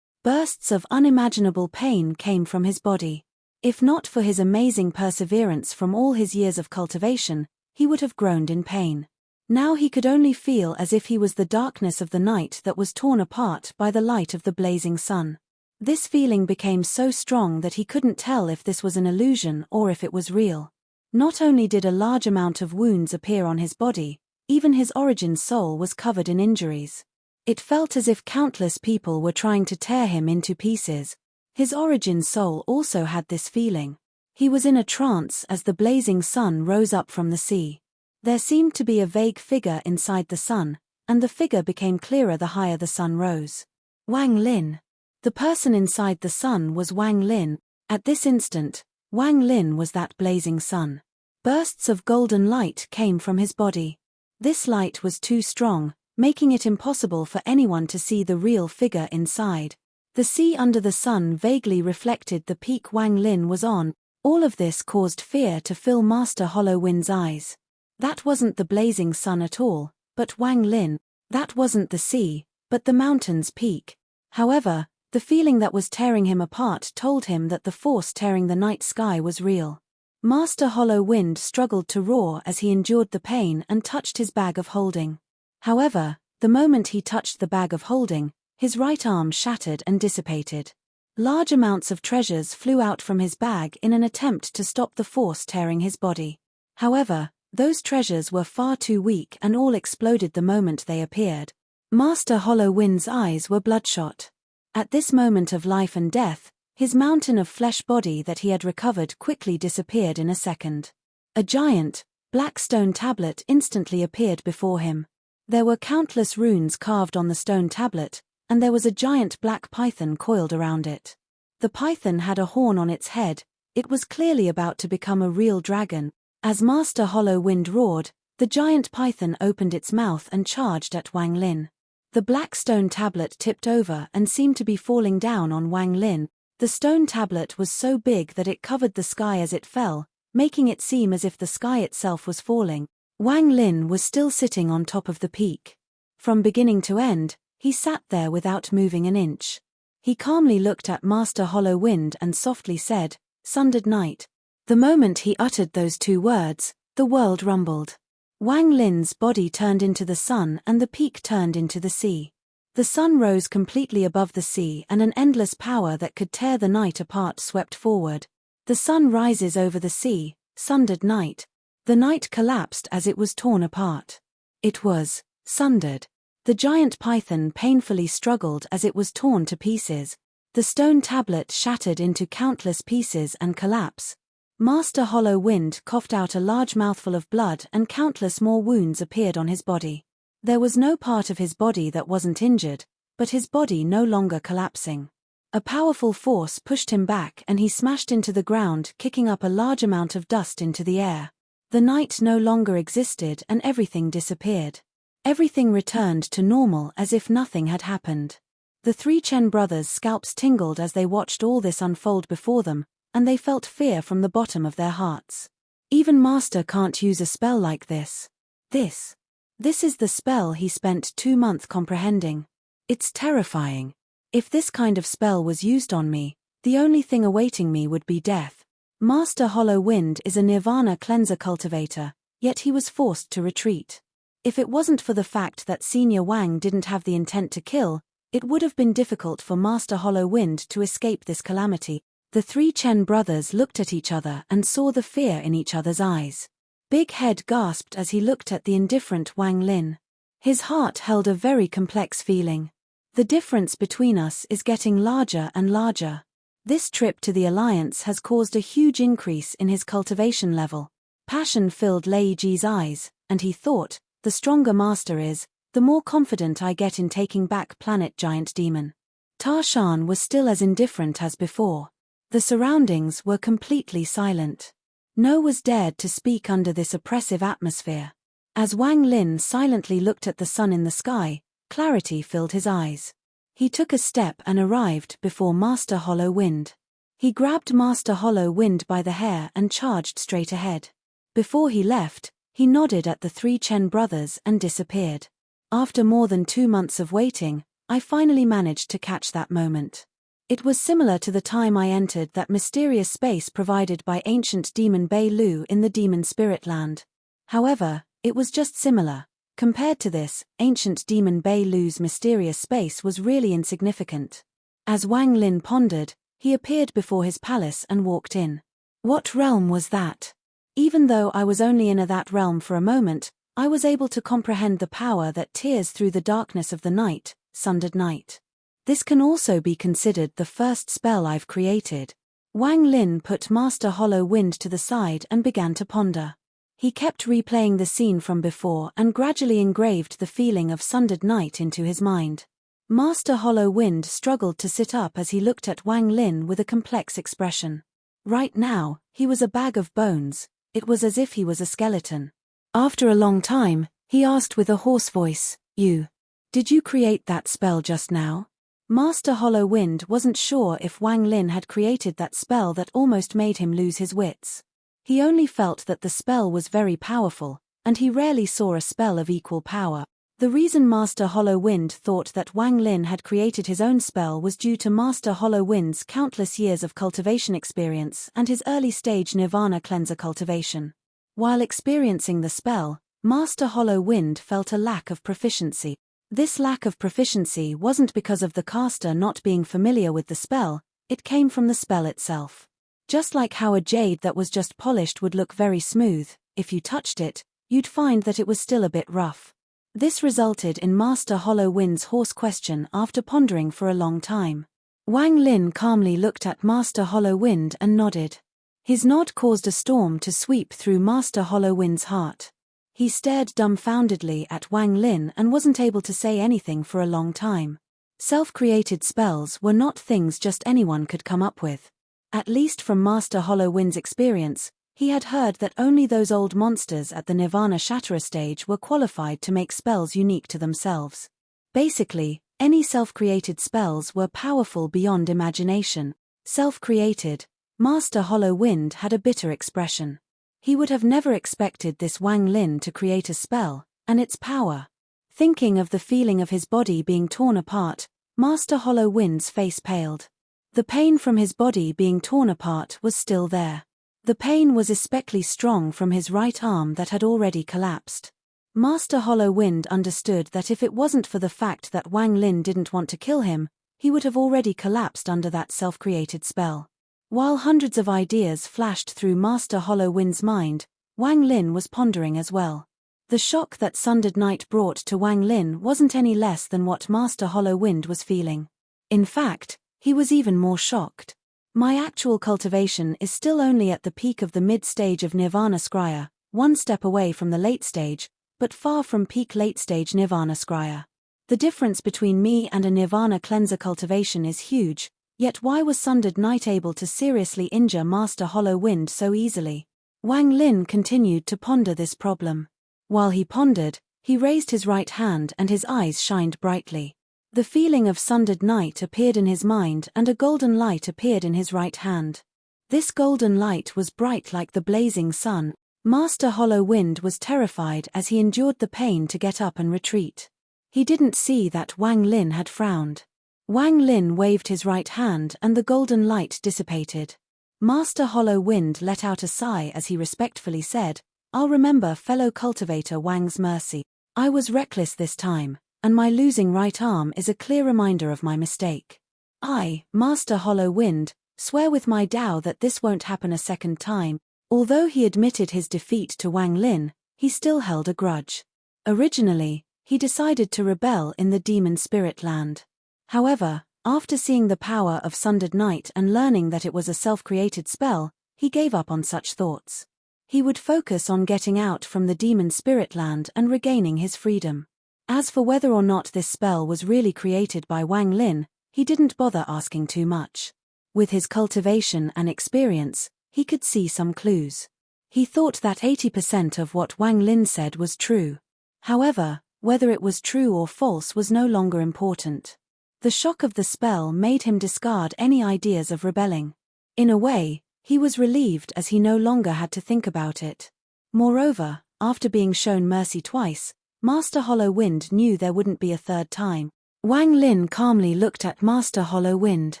A: Bursts of unimaginable pain came from his body. If not for his amazing perseverance from all his years of cultivation, he would have groaned in pain. Now he could only feel as if he was the darkness of the night that was torn apart by the light of the blazing sun. This feeling became so strong that he couldn't tell if this was an illusion or if it was real. Not only did a large amount of wounds appear on his body, even his origin soul was covered in injuries. It felt as if countless people were trying to tear him into pieces. His origin soul also had this feeling. He was in a trance as the blazing sun rose up from the sea. There seemed to be a vague figure inside the sun, and the figure became clearer the higher the sun rose. Wang Lin. The person inside the sun was Wang Lin. At this instant, Wang Lin was that blazing sun. Bursts of golden light came from his body. This light was too strong, making it impossible for anyone to see the real figure inside. The sea under the sun vaguely reflected the peak Wang Lin was on. All of this caused fear to fill Master Hollow Wind's eyes. That wasn't the blazing sun at all, but Wang Lin. That wasn't the sea, but the mountain's peak. However, the feeling that was tearing him apart told him that the force tearing the night sky was real. Master Hollow Wind struggled to roar as he endured the pain and touched his bag of holding. However, the moment he touched the bag of holding, his right arm shattered and dissipated. Large amounts of treasures flew out from his bag in an attempt to stop the force tearing his body. However, those treasures were far too weak and all exploded the moment they appeared. Master Hollow Wind's eyes were bloodshot. At this moment of life and death, his mountain of flesh body that he had recovered quickly disappeared in a second. A giant, black stone tablet instantly appeared before him. There were countless runes carved on the stone tablet, and there was a giant black python coiled around it. The python had a horn on its head. It was clearly about to become a real dragon. As Master Hollow Wind roared, the giant python opened its mouth and charged at Wang Lin. The black stone tablet tipped over and seemed to be falling down on Wang Lin. The stone tablet was so big that it covered the sky as it fell, making it seem as if the sky itself was falling. Wang Lin was still sitting on top of the peak. From beginning to end, he sat there without moving an inch. He calmly looked at Master Hollow Wind and softly said, "Sundered night." The moment he uttered those two words, the world rumbled. Wang Lin's body turned into the sun and the peak turned into the sea. The sun rose completely above the sea and an endless power that could tear the night apart swept forward. The sun rises over the sea, sundered night. The night collapsed as it was torn apart. It was sundered. The giant python painfully struggled as it was torn to pieces. The stone tablet shattered into countless pieces and collapsed. Master Hollow Wind coughed out a large mouthful of blood and countless more wounds appeared on his body. There was no part of his body that wasn't injured, but his body no longer collapsing. A powerful force pushed him back and he smashed into the ground, kicking up a large amount of dust into the air. The night no longer existed and everything disappeared. Everything returned to normal as if nothing had happened. The three Chen brothers' scalps tingled as they watched all this unfold before them, and they felt fear from the bottom of their hearts. Even Master can't use a spell like this. This is the spell he spent 2 months comprehending. It's terrifying. If this kind of spell was used on me, the only thing awaiting me would be death. Master Hollow Wind is a Nirvana cleanser cultivator, yet he was forced to retreat. If it wasn't for the fact that Senior Wang didn't have the intent to kill, it would have been difficult for Master Hollow Wind to escape this calamity. The three Chen brothers looked at each other and saw the fear in each other's eyes. Big Head gasped as he looked at the indifferent Wang Lin. His heart held a very complex feeling. The difference between us is getting larger and larger. This trip to the Alliance has caused a huge increase in his cultivation level. Passion filled Lei Ji's eyes, and he thought, the stronger Master is, the more confident I get in taking back Planet Giant Demon. Ta Shan was still as indifferent as before. The surroundings were completely silent. No one was dared to speak under this oppressive atmosphere. As Wang Lin silently looked at the sun in the sky, clarity filled his eyes. He took a step and arrived before Master Hollow Wind. He grabbed Master Hollow Wind by the hair and charged straight ahead. Before he left, he nodded at the three Chen brothers and disappeared. After more than 2 months of waiting, I finally managed to catch that moment. It was similar to the time I entered that mysterious space provided by ancient demon Bei Lu in the demon spirit land. However, it was just similar. Compared to this, ancient demon Bei Lu's mysterious space was really insignificant. As Wang Lin pondered, he appeared before his palace and walked in. What realm was that? Even though I was only in that realm for a moment, I was able to comprehend the power that tears through the darkness of the night, sundered night. This can also be considered the first spell I've created. Wang Lin put Master Hollow Wind to the side and began to ponder. He kept replaying the scene from before and gradually engraved the feeling of sundered night into his mind. Master Hollow Wind struggled to sit up as he looked at Wang Lin with a complex expression. Right now, he was a bag of bones. It was as if he was a skeleton. After a long time, he asked with a hoarse voice, Did you create that spell just now? Master Hollow Wind wasn't sure if Wang Lin had created that spell that almost made him lose his wits. He only felt that the spell was very powerful, and he rarely saw a spell of equal power. The reason Master Hollow Wind thought that Wang Lin had created his own spell was due to Master Hollow Wind's countless years of cultivation experience and his early-stage Nirvana cleanser cultivation. While experiencing the spell, Master Hollow Wind felt a lack of proficiency. This lack of proficiency wasn't because of the caster not being familiar with the spell, it came from the spell itself. Just like how a jade that was just polished would look very smooth, if you touched it, you'd find that it was still a bit rough. This resulted in Master Hollow Wind's hoarse question after pondering for a long time. Wang Lin calmly looked at Master Hollow Wind and nodded. His nod caused a storm to sweep through Master Hollow Wind's heart. He stared dumbfoundedly at Wang Lin and wasn't able to say anything for a long time. Self-created spells were not things just anyone could come up with. At least from Master Hollow Wind's experience, he had heard that only those old monsters at the Nirvana Shatterer stage were qualified to make spells unique to themselves. Basically, any self-created spells were powerful beyond imagination. Self-created, Master Hollow Wind had a bitter expression. He would have never expected this Wang Lin to create a spell, and its power. Thinking of the feeling of his body being torn apart, Master Hollow Wind's face paled. The pain from his body being torn apart was still there. The pain was especially strong from his right arm that had already collapsed. Master Hollow Wind understood that if it wasn't for the fact that Wang Lin didn't want to kill him, he would have already collapsed under that self-created spell. While hundreds of ideas flashed through Master Hollow Wind's mind, Wang Lin was pondering as well. The shock that sundered night brought to Wang Lin wasn't any less than what Master Hollow Wind was feeling. In fact, he was even more shocked. My actual cultivation is still only at the peak of the mid-stage of Nirvana Scryer, one step away from the late stage, but far from peak late-stage Nirvana Scryer. The difference between me and a Nirvana cleanser cultivation is huge, yet why was sundered night able to seriously injure Master Hollow Wind so easily? Wang Lin continued to ponder this problem. While he pondered, he raised his right hand and his eyes shined brightly. The feeling of sundered night appeared in his mind and a golden light appeared in his right hand. This golden light was bright like the blazing sun. Master Hollow Wind was terrified as he endured the pain to get up and retreat. He didn't see that Wang Lin had frowned. Wang Lin waved his right hand and the golden light dissipated. Master Hollow Wind let out a sigh as he respectfully said, "I'll remember fellow cultivator Wang's mercy. I was reckless this time, and my losing right arm is a clear reminder of my mistake. I, Master Hollow Wind, swear with my Tao that this won't happen a second time." Although he admitted his defeat to Wang Lin, he still held a grudge. Originally, he decided to rebel in the demon spirit land. However, after seeing the power of sundered night and learning that it was a self-created spell, he gave up on such thoughts. He would focus on getting out from the demon spirit land and regaining his freedom. As for whether or not this spell was really created by Wang Lin, he didn't bother asking too much. With his cultivation and experience, he could see some clues. He thought that 80% of what Wang Lin said was true. However, whether it was true or false was no longer important. The shock of the spell made him discard any ideas of rebelling. In a way, he was relieved as he no longer had to think about it. Moreover, after being shown mercy twice, Master Hollow Wind knew there wouldn't be a third time. Wang Lin calmly looked at Master Hollow Wind.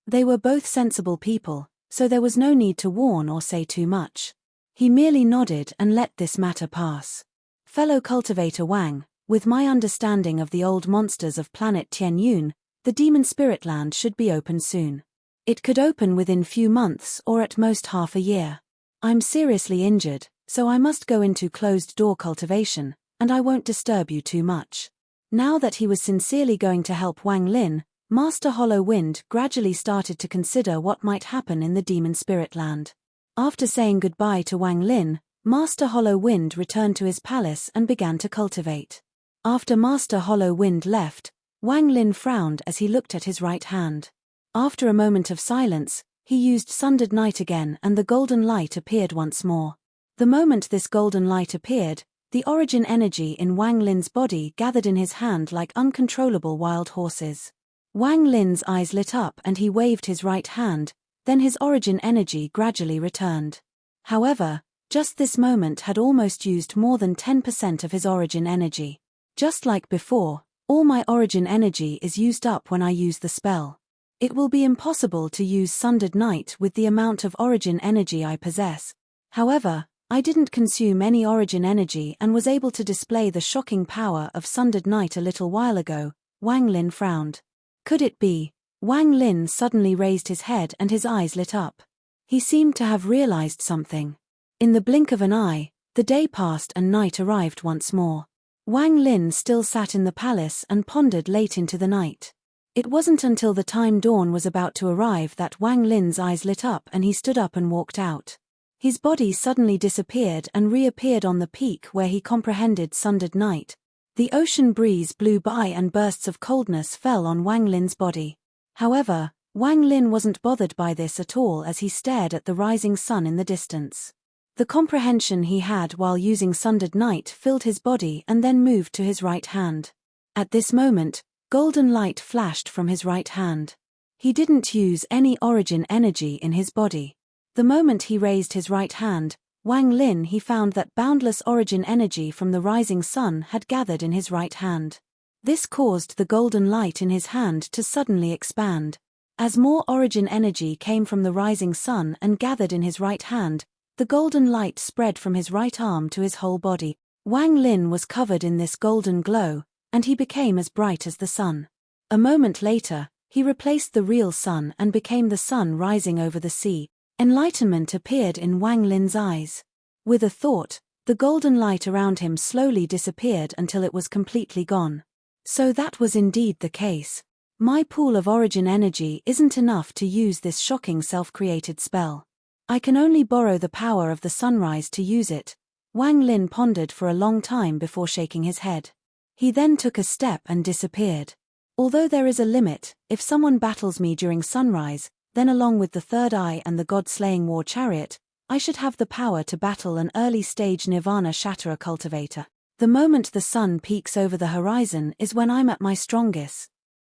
A: They were both sensible people, so there was no need to warn or say too much. He merely nodded and let this matter pass. Fellow cultivator Wang, with my understanding of the old monsters of planet Tianyun, the Demon Spirit Land should be open soon. It could open within few months or at most half a year. I'm seriously injured, so I must go into closed-door cultivation, and I won't disturb you too much. Now that he was sincerely going to help Wang Lin, Master Hollow Wind gradually started to consider what might happen in the Demon Spirit Land. After saying goodbye to Wang Lin, Master Hollow Wind returned to his palace and began to cultivate. After Master Hollow Wind left, Wang Lin frowned as he looked at his right hand. After a moment of silence, he used Sundered Night again and the golden light appeared once more. The moment this golden light appeared, the origin energy in Wang Lin's body gathered in his hand like uncontrollable wild horses. Wang Lin's eyes lit up and he waved his right hand, then his origin energy gradually returned. However, just this moment had almost used more than 10% of his origin energy. Just like before, all my origin energy is used up when I use the spell. It will be impossible to use Sundered Night with the amount of origin energy I possess. However, I didn't consume any origin energy and was able to display the shocking power of Sundered Night a little while ago. Wang Lin frowned. Could it be? Wang Lin suddenly raised his head and his eyes lit up. He seemed to have realized something. In the blink of an eye, the day passed and night arrived once more. Wang Lin still sat in the palace and pondered late into the night. It wasn't until the time dawn was about to arrive that Wang Lin's eyes lit up and he stood up and walked out. His body suddenly disappeared and reappeared on the peak where he comprehended Sundered Night. The ocean breeze blew by and bursts of coldness fell on Wang Lin's body. However, Wang Lin wasn't bothered by this at all as he stared at the rising sun in the distance. The comprehension he had while using Sundered Night filled his body and then moved to his right hand. At this moment, golden light flashed from his right hand. He didn't use any origin energy in his body. The moment he raised his right hand, Wang Lin he found that boundless origin energy from the rising sun had gathered in his right hand. This caused the golden light in his hand to suddenly expand. As more origin energy came from the rising sun and gathered in his right hand, the golden light spread from his right arm to his whole body. Wang Lin was covered in this golden glow, and he became as bright as the sun. A moment later, he replaced the real sun and became the sun rising over the sea. Enlightenment appeared in Wang Lin's eyes. With a thought, the golden light around him slowly disappeared until it was completely gone. So that was indeed the case. My pool of origin energy isn't enough to use this shocking self-created spell. I can only borrow the power of the sunrise to use it. Wang Lin pondered for a long time before shaking his head. He then took a step and disappeared. Although there is a limit, if someone battles me during sunrise, then along with the third eye and the god-slaying war chariot, I should have the power to battle an early-stage Nirvana Shatterer cultivator. The moment the sun peaks over the horizon is when I'm at my strongest.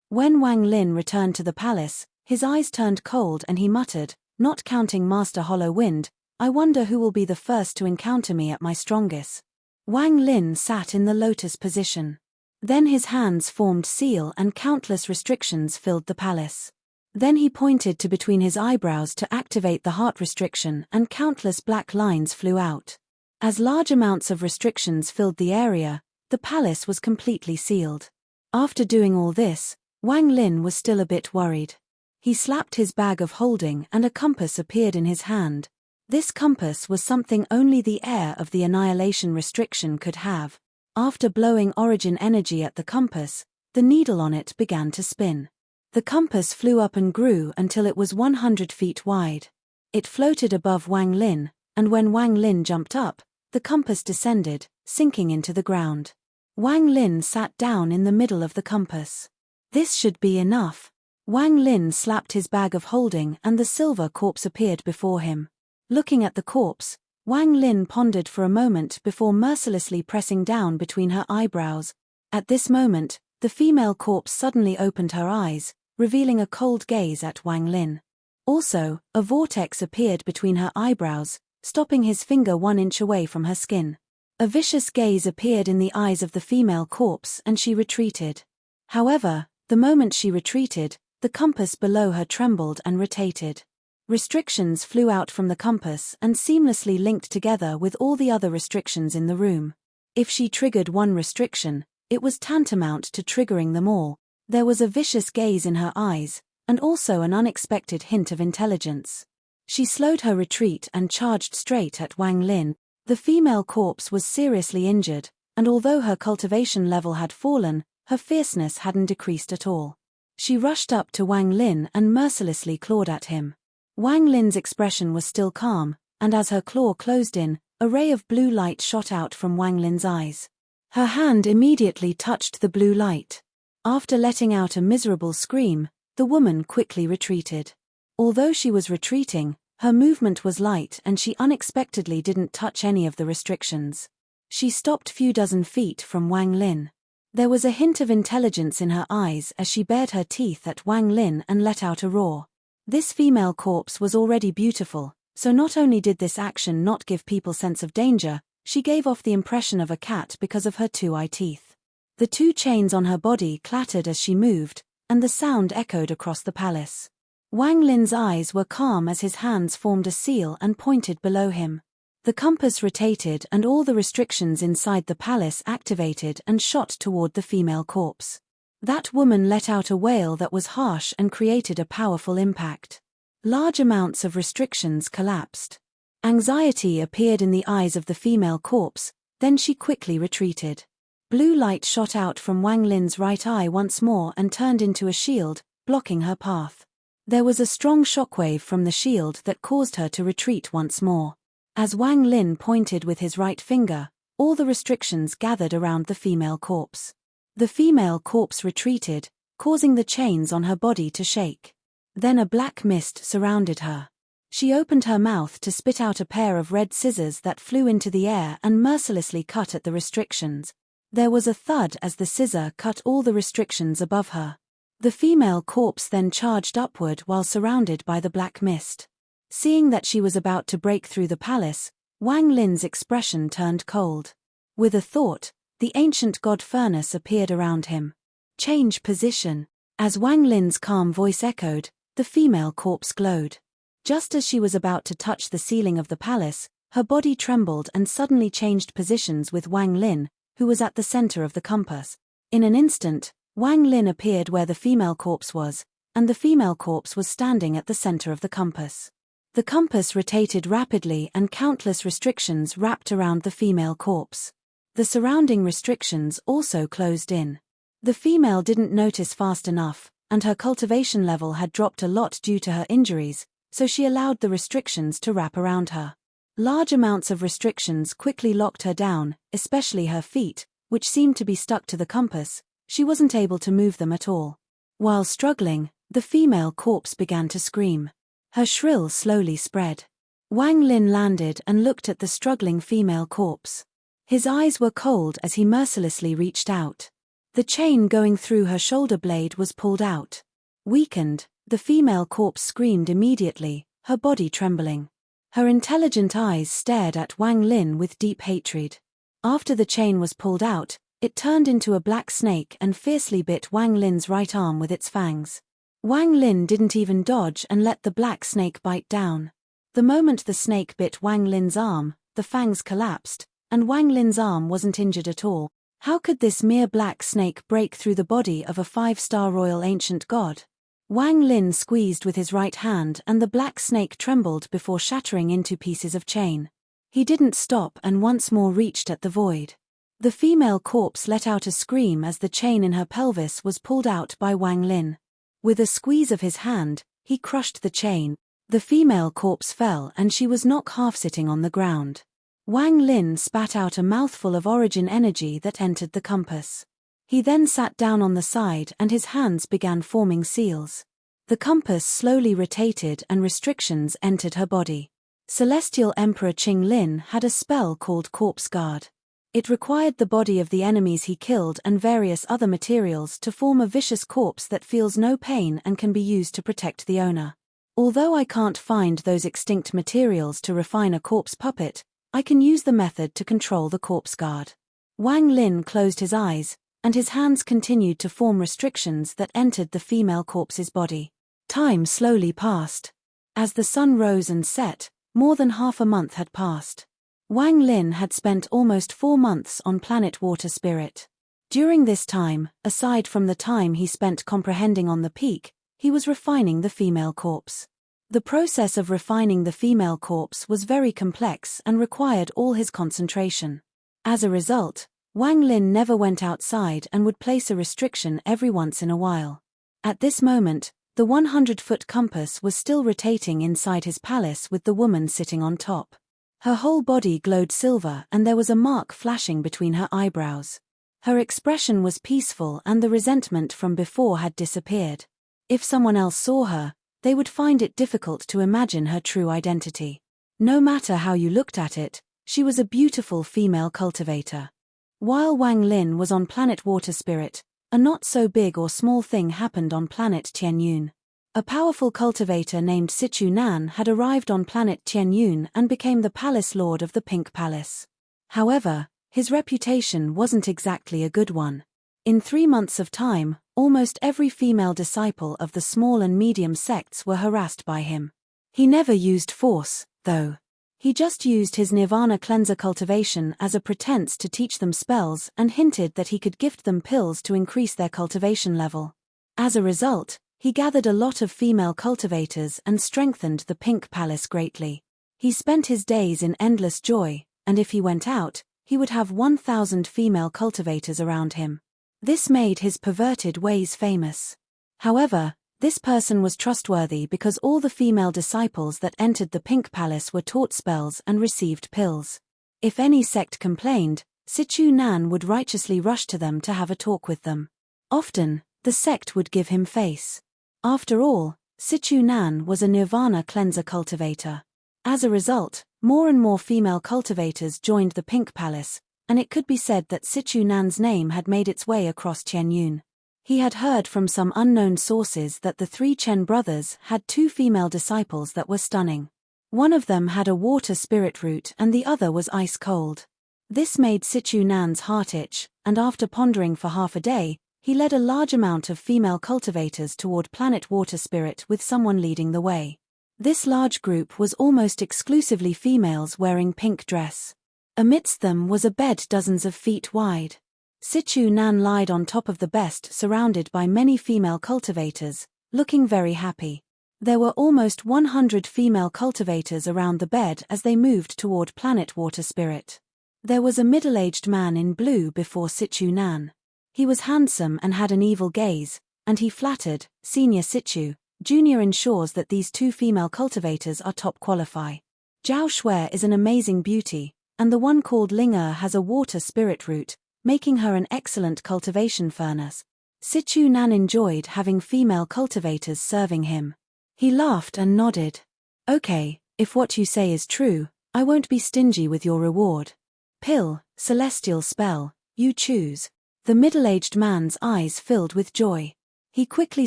A: When Wang Lin returned to the palace, his eyes turned cold and he muttered, not counting Master Hollow Wind, I wonder who will be the first to encounter me at my strongest. Wang Lin sat in the lotus position. Then his hands formed seal and countless restrictions filled the palace. Then he pointed to between his eyebrows to activate the heart restriction and countless black lines flew out. As large amounts of restrictions filled the area, the palace was completely sealed. After doing all this, Wang Lin was still a bit worried. He slapped his bag of holding and a compass appeared in his hand. This compass was something only the heir of the annihilation restriction could have. After blowing origin energy at the compass, the needle on it began to spin. The compass flew up and grew until it was 100 feet wide. It floated above Wang Lin, and when Wang Lin jumped up, the compass descended, sinking into the ground. Wang Lin sat down in the middle of the compass. This should be enough. Wang Lin slapped his bag of holding and the silver corpse appeared before him. Looking at the corpse, Wang Lin pondered for a moment before mercilessly pressing down between her eyebrows. At this moment, the female corpse suddenly opened her eyes, revealing a cold gaze at Wang Lin. Also, a vortex appeared between her eyebrows, stopping his finger 1 inch away from her skin. A vicious gaze appeared in the eyes of the female corpse and she retreated. However, the moment she retreated, the compass below her trembled and rotated. Restrictions flew out from the compass and seamlessly linked together with all the other restrictions in the room. If she triggered one restriction, it was tantamount to triggering them all. There was a vicious gaze in her eyes, and also an unexpected hint of intelligence. She slowed her retreat and charged straight at Wang Lin. The female corpse was seriously injured, and although her cultivation level had fallen, her fierceness hadn't decreased at all. She rushed up to Wang Lin and mercilessly clawed at him. Wang Lin's expression was still calm, and as her claw closed in, a ray of blue light shot out from Wang Lin's eyes. Her hand immediately touched the blue light. After letting out a miserable scream, the woman quickly retreated. Although she was retreating, her movement was light and she unexpectedly didn't touch any of the restrictions. She stopped few dozen feet from Wang Lin. There was a hint of intelligence in her eyes as she bared her teeth at Wang Lin and let out a roar. This female corpse was already beautiful, so not only did this action not give people sense of danger, she gave off the impression of a cat because of her 2 eye teeth. The 2 chains on her body clattered as she moved, and the sound echoed across the palace. Wang Lin's eyes were calm as his hands formed a seal and pointed below him. The compass rotated and all the restrictions inside the palace activated and shot toward the female corpse. That woman let out a wail that was harsh and created a powerful impact. Large amounts of restrictions collapsed. Anxiety appeared in the eyes of the female corpse, then she quickly retreated. Blue light shot out from Wang Lin's right eye once more and turned into a shield, blocking her path. There was a strong shockwave from the shield that caused her to retreat once more. As Wang Lin pointed with his right finger, all the restrictions gathered around the female corpse. The female corpse retreated, causing the chains on her body to shake. Then a black mist surrounded her. She opened her mouth to spit out a pair of red scissors that flew into the air and mercilessly cut at the restrictions. There was a thud as the scissor cut all the restrictions above her. The female corpse then charged upward while surrounded by the black mist. Seeing that she was about to break through the palace, Wang Lin's expression turned cold. With a thought, the ancient god furnace appeared around him. Change position. As Wang Lin's calm voice echoed, the female corpse glowed. Just as she was about to touch the ceiling of the palace, her body trembled and suddenly changed positions with Wang Lin, who was at the center of the compass. In an instant, Wang Lin appeared where the female corpse was, and the female corpse was standing at the center of the compass. The compass rotated rapidly and countless restrictions wrapped around the female corpse. The surrounding restrictions also closed in. The female didn't notice fast enough, and her cultivation level had dropped a lot due to her injuries, so she allowed the restrictions to wrap around her. Large amounts of restrictions quickly locked her down, especially her feet, which seemed to be stuck to the compass. She wasn't able to move them at all. While struggling, the female corpse began to scream. Her shrill slowly spread. Wang Lin landed and looked at the struggling female corpse. His eyes were cold as he mercilessly reached out. The chain going through her shoulder blade was pulled out. Weakened, the female corpse screamed immediately, her body trembling. Her intelligent eyes stared at Wang Lin with deep hatred. After the chain was pulled out, it turned into a black snake and fiercely bit Wang Lin's right arm with its fangs. Wang Lin didn't even dodge and let the black snake bite down. The moment the snake bit Wang Lin's arm, the fangs collapsed, and Wang Lin's arm wasn't injured at all. How could this mere black snake break through the body of a 5-star royal ancient god? Wang Lin squeezed with his right hand and the black snake trembled before shattering into pieces of chain. He didn't stop and once more reached at the void. The female corpse let out a scream as the chain in her pelvis was pulled out by Wang Lin. With a squeeze of his hand, he crushed the chain. The female corpse fell and she was knock half sitting on the ground. Wang Lin spat out a mouthful of origin energy that entered the compass. He then sat down on the side and his hands began forming seals. The compass slowly rotated and restrictions entered her body. Celestial Emperor Qing Lin had a spell called Corpse Guard. It required the body of the enemies he killed and various other materials to form a vicious corpse that feels no pain and can be used to protect the owner. Although I can't find those extinct materials to refine a corpse puppet, I can use the method to control the corpse guard. Wang Lin closed his eyes, and his hands continued to form restrictions that entered the female corpse's body. Time slowly passed. As the sun rose and set, more than half a month had passed. Wang Lin had spent almost 4 months on planet Water Spirit. During this time, aside from the time he spent comprehending on the peak, he was refining the female corpse. The process of refining the female corpse was very complex and required all his concentration. As a result, Wang Lin never went outside and would place a restriction every once in a while. At this moment, the 100-foot compass was still rotating inside his palace with the woman sitting on top. Her whole body glowed silver and there was a mark flashing between her eyebrows. Her expression was peaceful and the resentment from before had disappeared. If someone else saw her, they would find it difficult to imagine her true identity. No matter how you looked at it, she was a beautiful female cultivator. While Wang Lin was on planet Water Spirit, a not so big or small thing happened on planet Tianyun. A powerful cultivator named Sichu Nan had arrived on planet Tianyun and became the palace lord of the Pink Palace. However, his reputation wasn't exactly a good one. In 3 months of time, almost every female disciple of the small and medium sects were harassed by him. He never used force, though. He just used his Nirvana cleanser cultivation as a pretense to teach them spells and hinted that he could gift them pills to increase their cultivation level. As a result, he gathered a lot of female cultivators and strengthened the Pink Palace greatly. He spent his days in endless joy, and if he went out, he would have 1,000 female cultivators around him. This made his perverted ways famous. However, this person was trustworthy because all the female disciples that entered the Pink Palace were taught spells and received pills. If any sect complained, Sichu Nan would righteously rush to them to have a talk with them. Often, the sect would give him face. After all, Sichu Nan was a Nirvana cleanser cultivator. As a result, more and more female cultivators joined the Pink Palace, and it could be said that Sichu Nan's name had made its way across Tianyun. He had heard from some unknown sources that the 3 Chen brothers had 2 female disciples that were stunning. One of them had a water spirit root and the other was ice cold. This made Sichu Nan's heart itch, and after pondering for half a day, he led a large amount of female cultivators toward planet Water Spirit with someone leading the way. This large group was almost exclusively females wearing pink dress. Amidst them was a bed dozens of feet wide. Sichu Nan lied on top of the best surrounded by many female cultivators, looking very happy. There were almost 100 female cultivators around the bed as they moved toward planet Water Spirit. There was a middle-aged man in blue before Sichu Nan. He was handsome and had an evil gaze, and he flattered, "Senior Sichu, Junior ensures that these 2 female cultivators are top qualify. Zhao Shui is an amazing beauty, and the one called Linger has a water spirit root, making her an excellent cultivation furnace." Sichu Nan enjoyed having female cultivators serving him. He laughed and nodded. "Okay, if what you say is true, I won't be stingy with your reward. Pill, celestial spell, you choose." The middle-aged man's eyes filled with joy. He quickly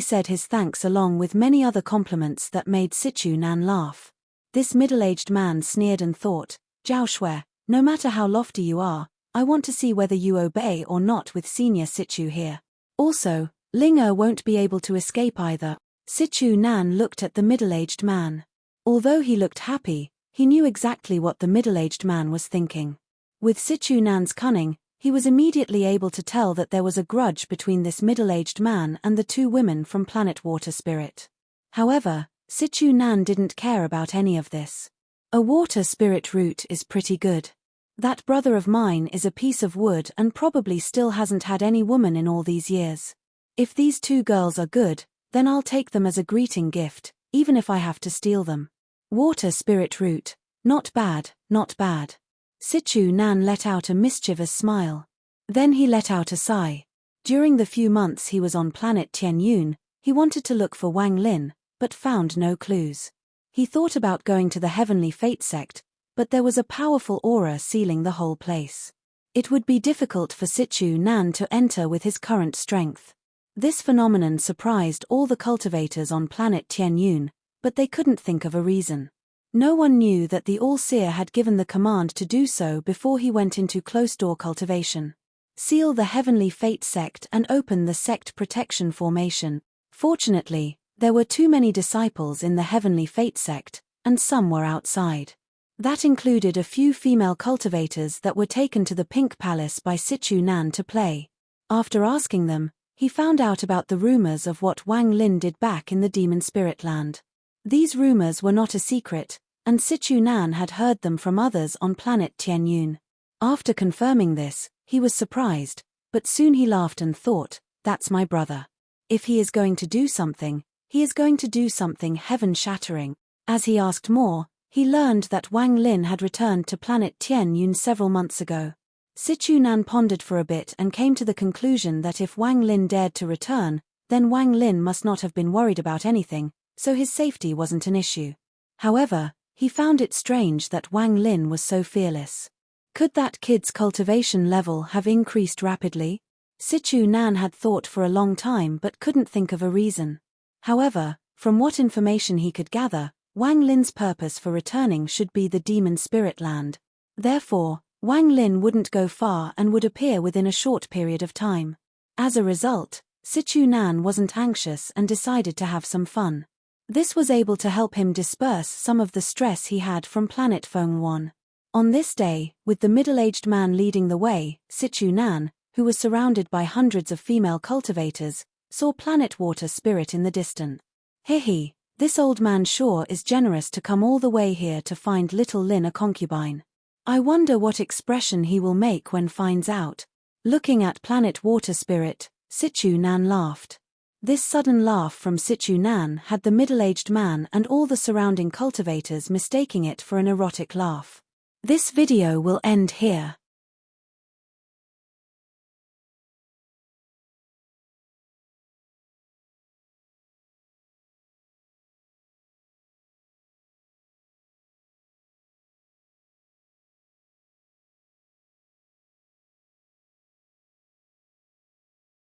A: said his thanks along with many other compliments that made Sichu Nan laugh. This middle-aged man sneered and thought, "Zhao Shui, no matter how lofty you are, I want to see whether you obey or not with Senior Sichu here. Also, Linger won't be able to escape either." Sichu Nan looked at the middle-aged man. Although he looked happy, he knew exactly what the middle-aged man was thinking. With Sichu Nan's cunning, he was immediately able to tell that there was a grudge between this middle-aged man and the 2 women from planet Water Spirit. However, Sichu Nan didn't care about any of this. A water spirit root is pretty good. That brother of mine is a piece of wood and probably still hasn't had any woman in all these years. If these 2 girls are good, then I'll take them as a greeting gift, even if I have to steal them. Water spirit root. Not bad, not bad. Sichu Nan let out a mischievous smile. Then he let out a sigh. During the few months he was on planet Tianyun, he wanted to look for Wang Lin, but found no clues. He thought about going to the Heavenly Fate sect, but there was a powerful aura sealing the whole place. It would be difficult for Sichu Nan to enter with his current strength. This phenomenon surprised all the cultivators on planet Tianyun, but they couldn't think of a reason. No one knew that the All-Seer had given the command to do so before he went into closed-door cultivation. Seal the Heavenly Fate sect and open the sect protection formation. Fortunately, there were too many disciples in the Heavenly Fate sect, and some were outside. That included a few female cultivators that were taken to the Pink Palace by Sichu Nan to play. After asking them, he found out about the rumors of what Wang Lin did back in the Demon Spirit Land. These rumors were not a secret, and Sichu Nan had heard them from others on planet Tianyun. After confirming this, he was surprised, but soon he laughed and thought, "That's my brother. If he is going to do something, he is going to do something heaven-shattering." As he asked more, he learned that Wang Lin had returned to planet Tianyun several months ago. Sichu Nan pondered for a bit and came to the conclusion that if Wang Lin dared to return, then Wang Lin must not have been worried about anything, so his safety wasn't an issue. However, he found it strange that Wang Lin was so fearless. Could that kid's cultivation level have increased rapidly? Sichu Nan had thought for a long time but couldn't think of a reason. However, from what information he could gather, Wang Lin's purpose for returning should be the Demon Spirit Land. Therefore, Wang Lin wouldn't go far and would appear within a short period of time. As a result, Sichu Nan wasn't anxious and decided to have some fun. This was able to help him disperse some of the stress he had from planet Fengwan. On this day, with the middle-aged man leading the way, Sichu Nan, who was surrounded by hundreds of female cultivators, saw planet Water Spirit in the distance. "Hehe, this old man sure is generous to come all the way here to find little Lin a concubine. I wonder what expression he will make when finds out." Looking at planet Water Spirit, Sichu Nan laughed. This sudden laugh from Sichu Nan had the middle-aged man and all the surrounding cultivators mistaking it for an erotic laugh. This video will end here.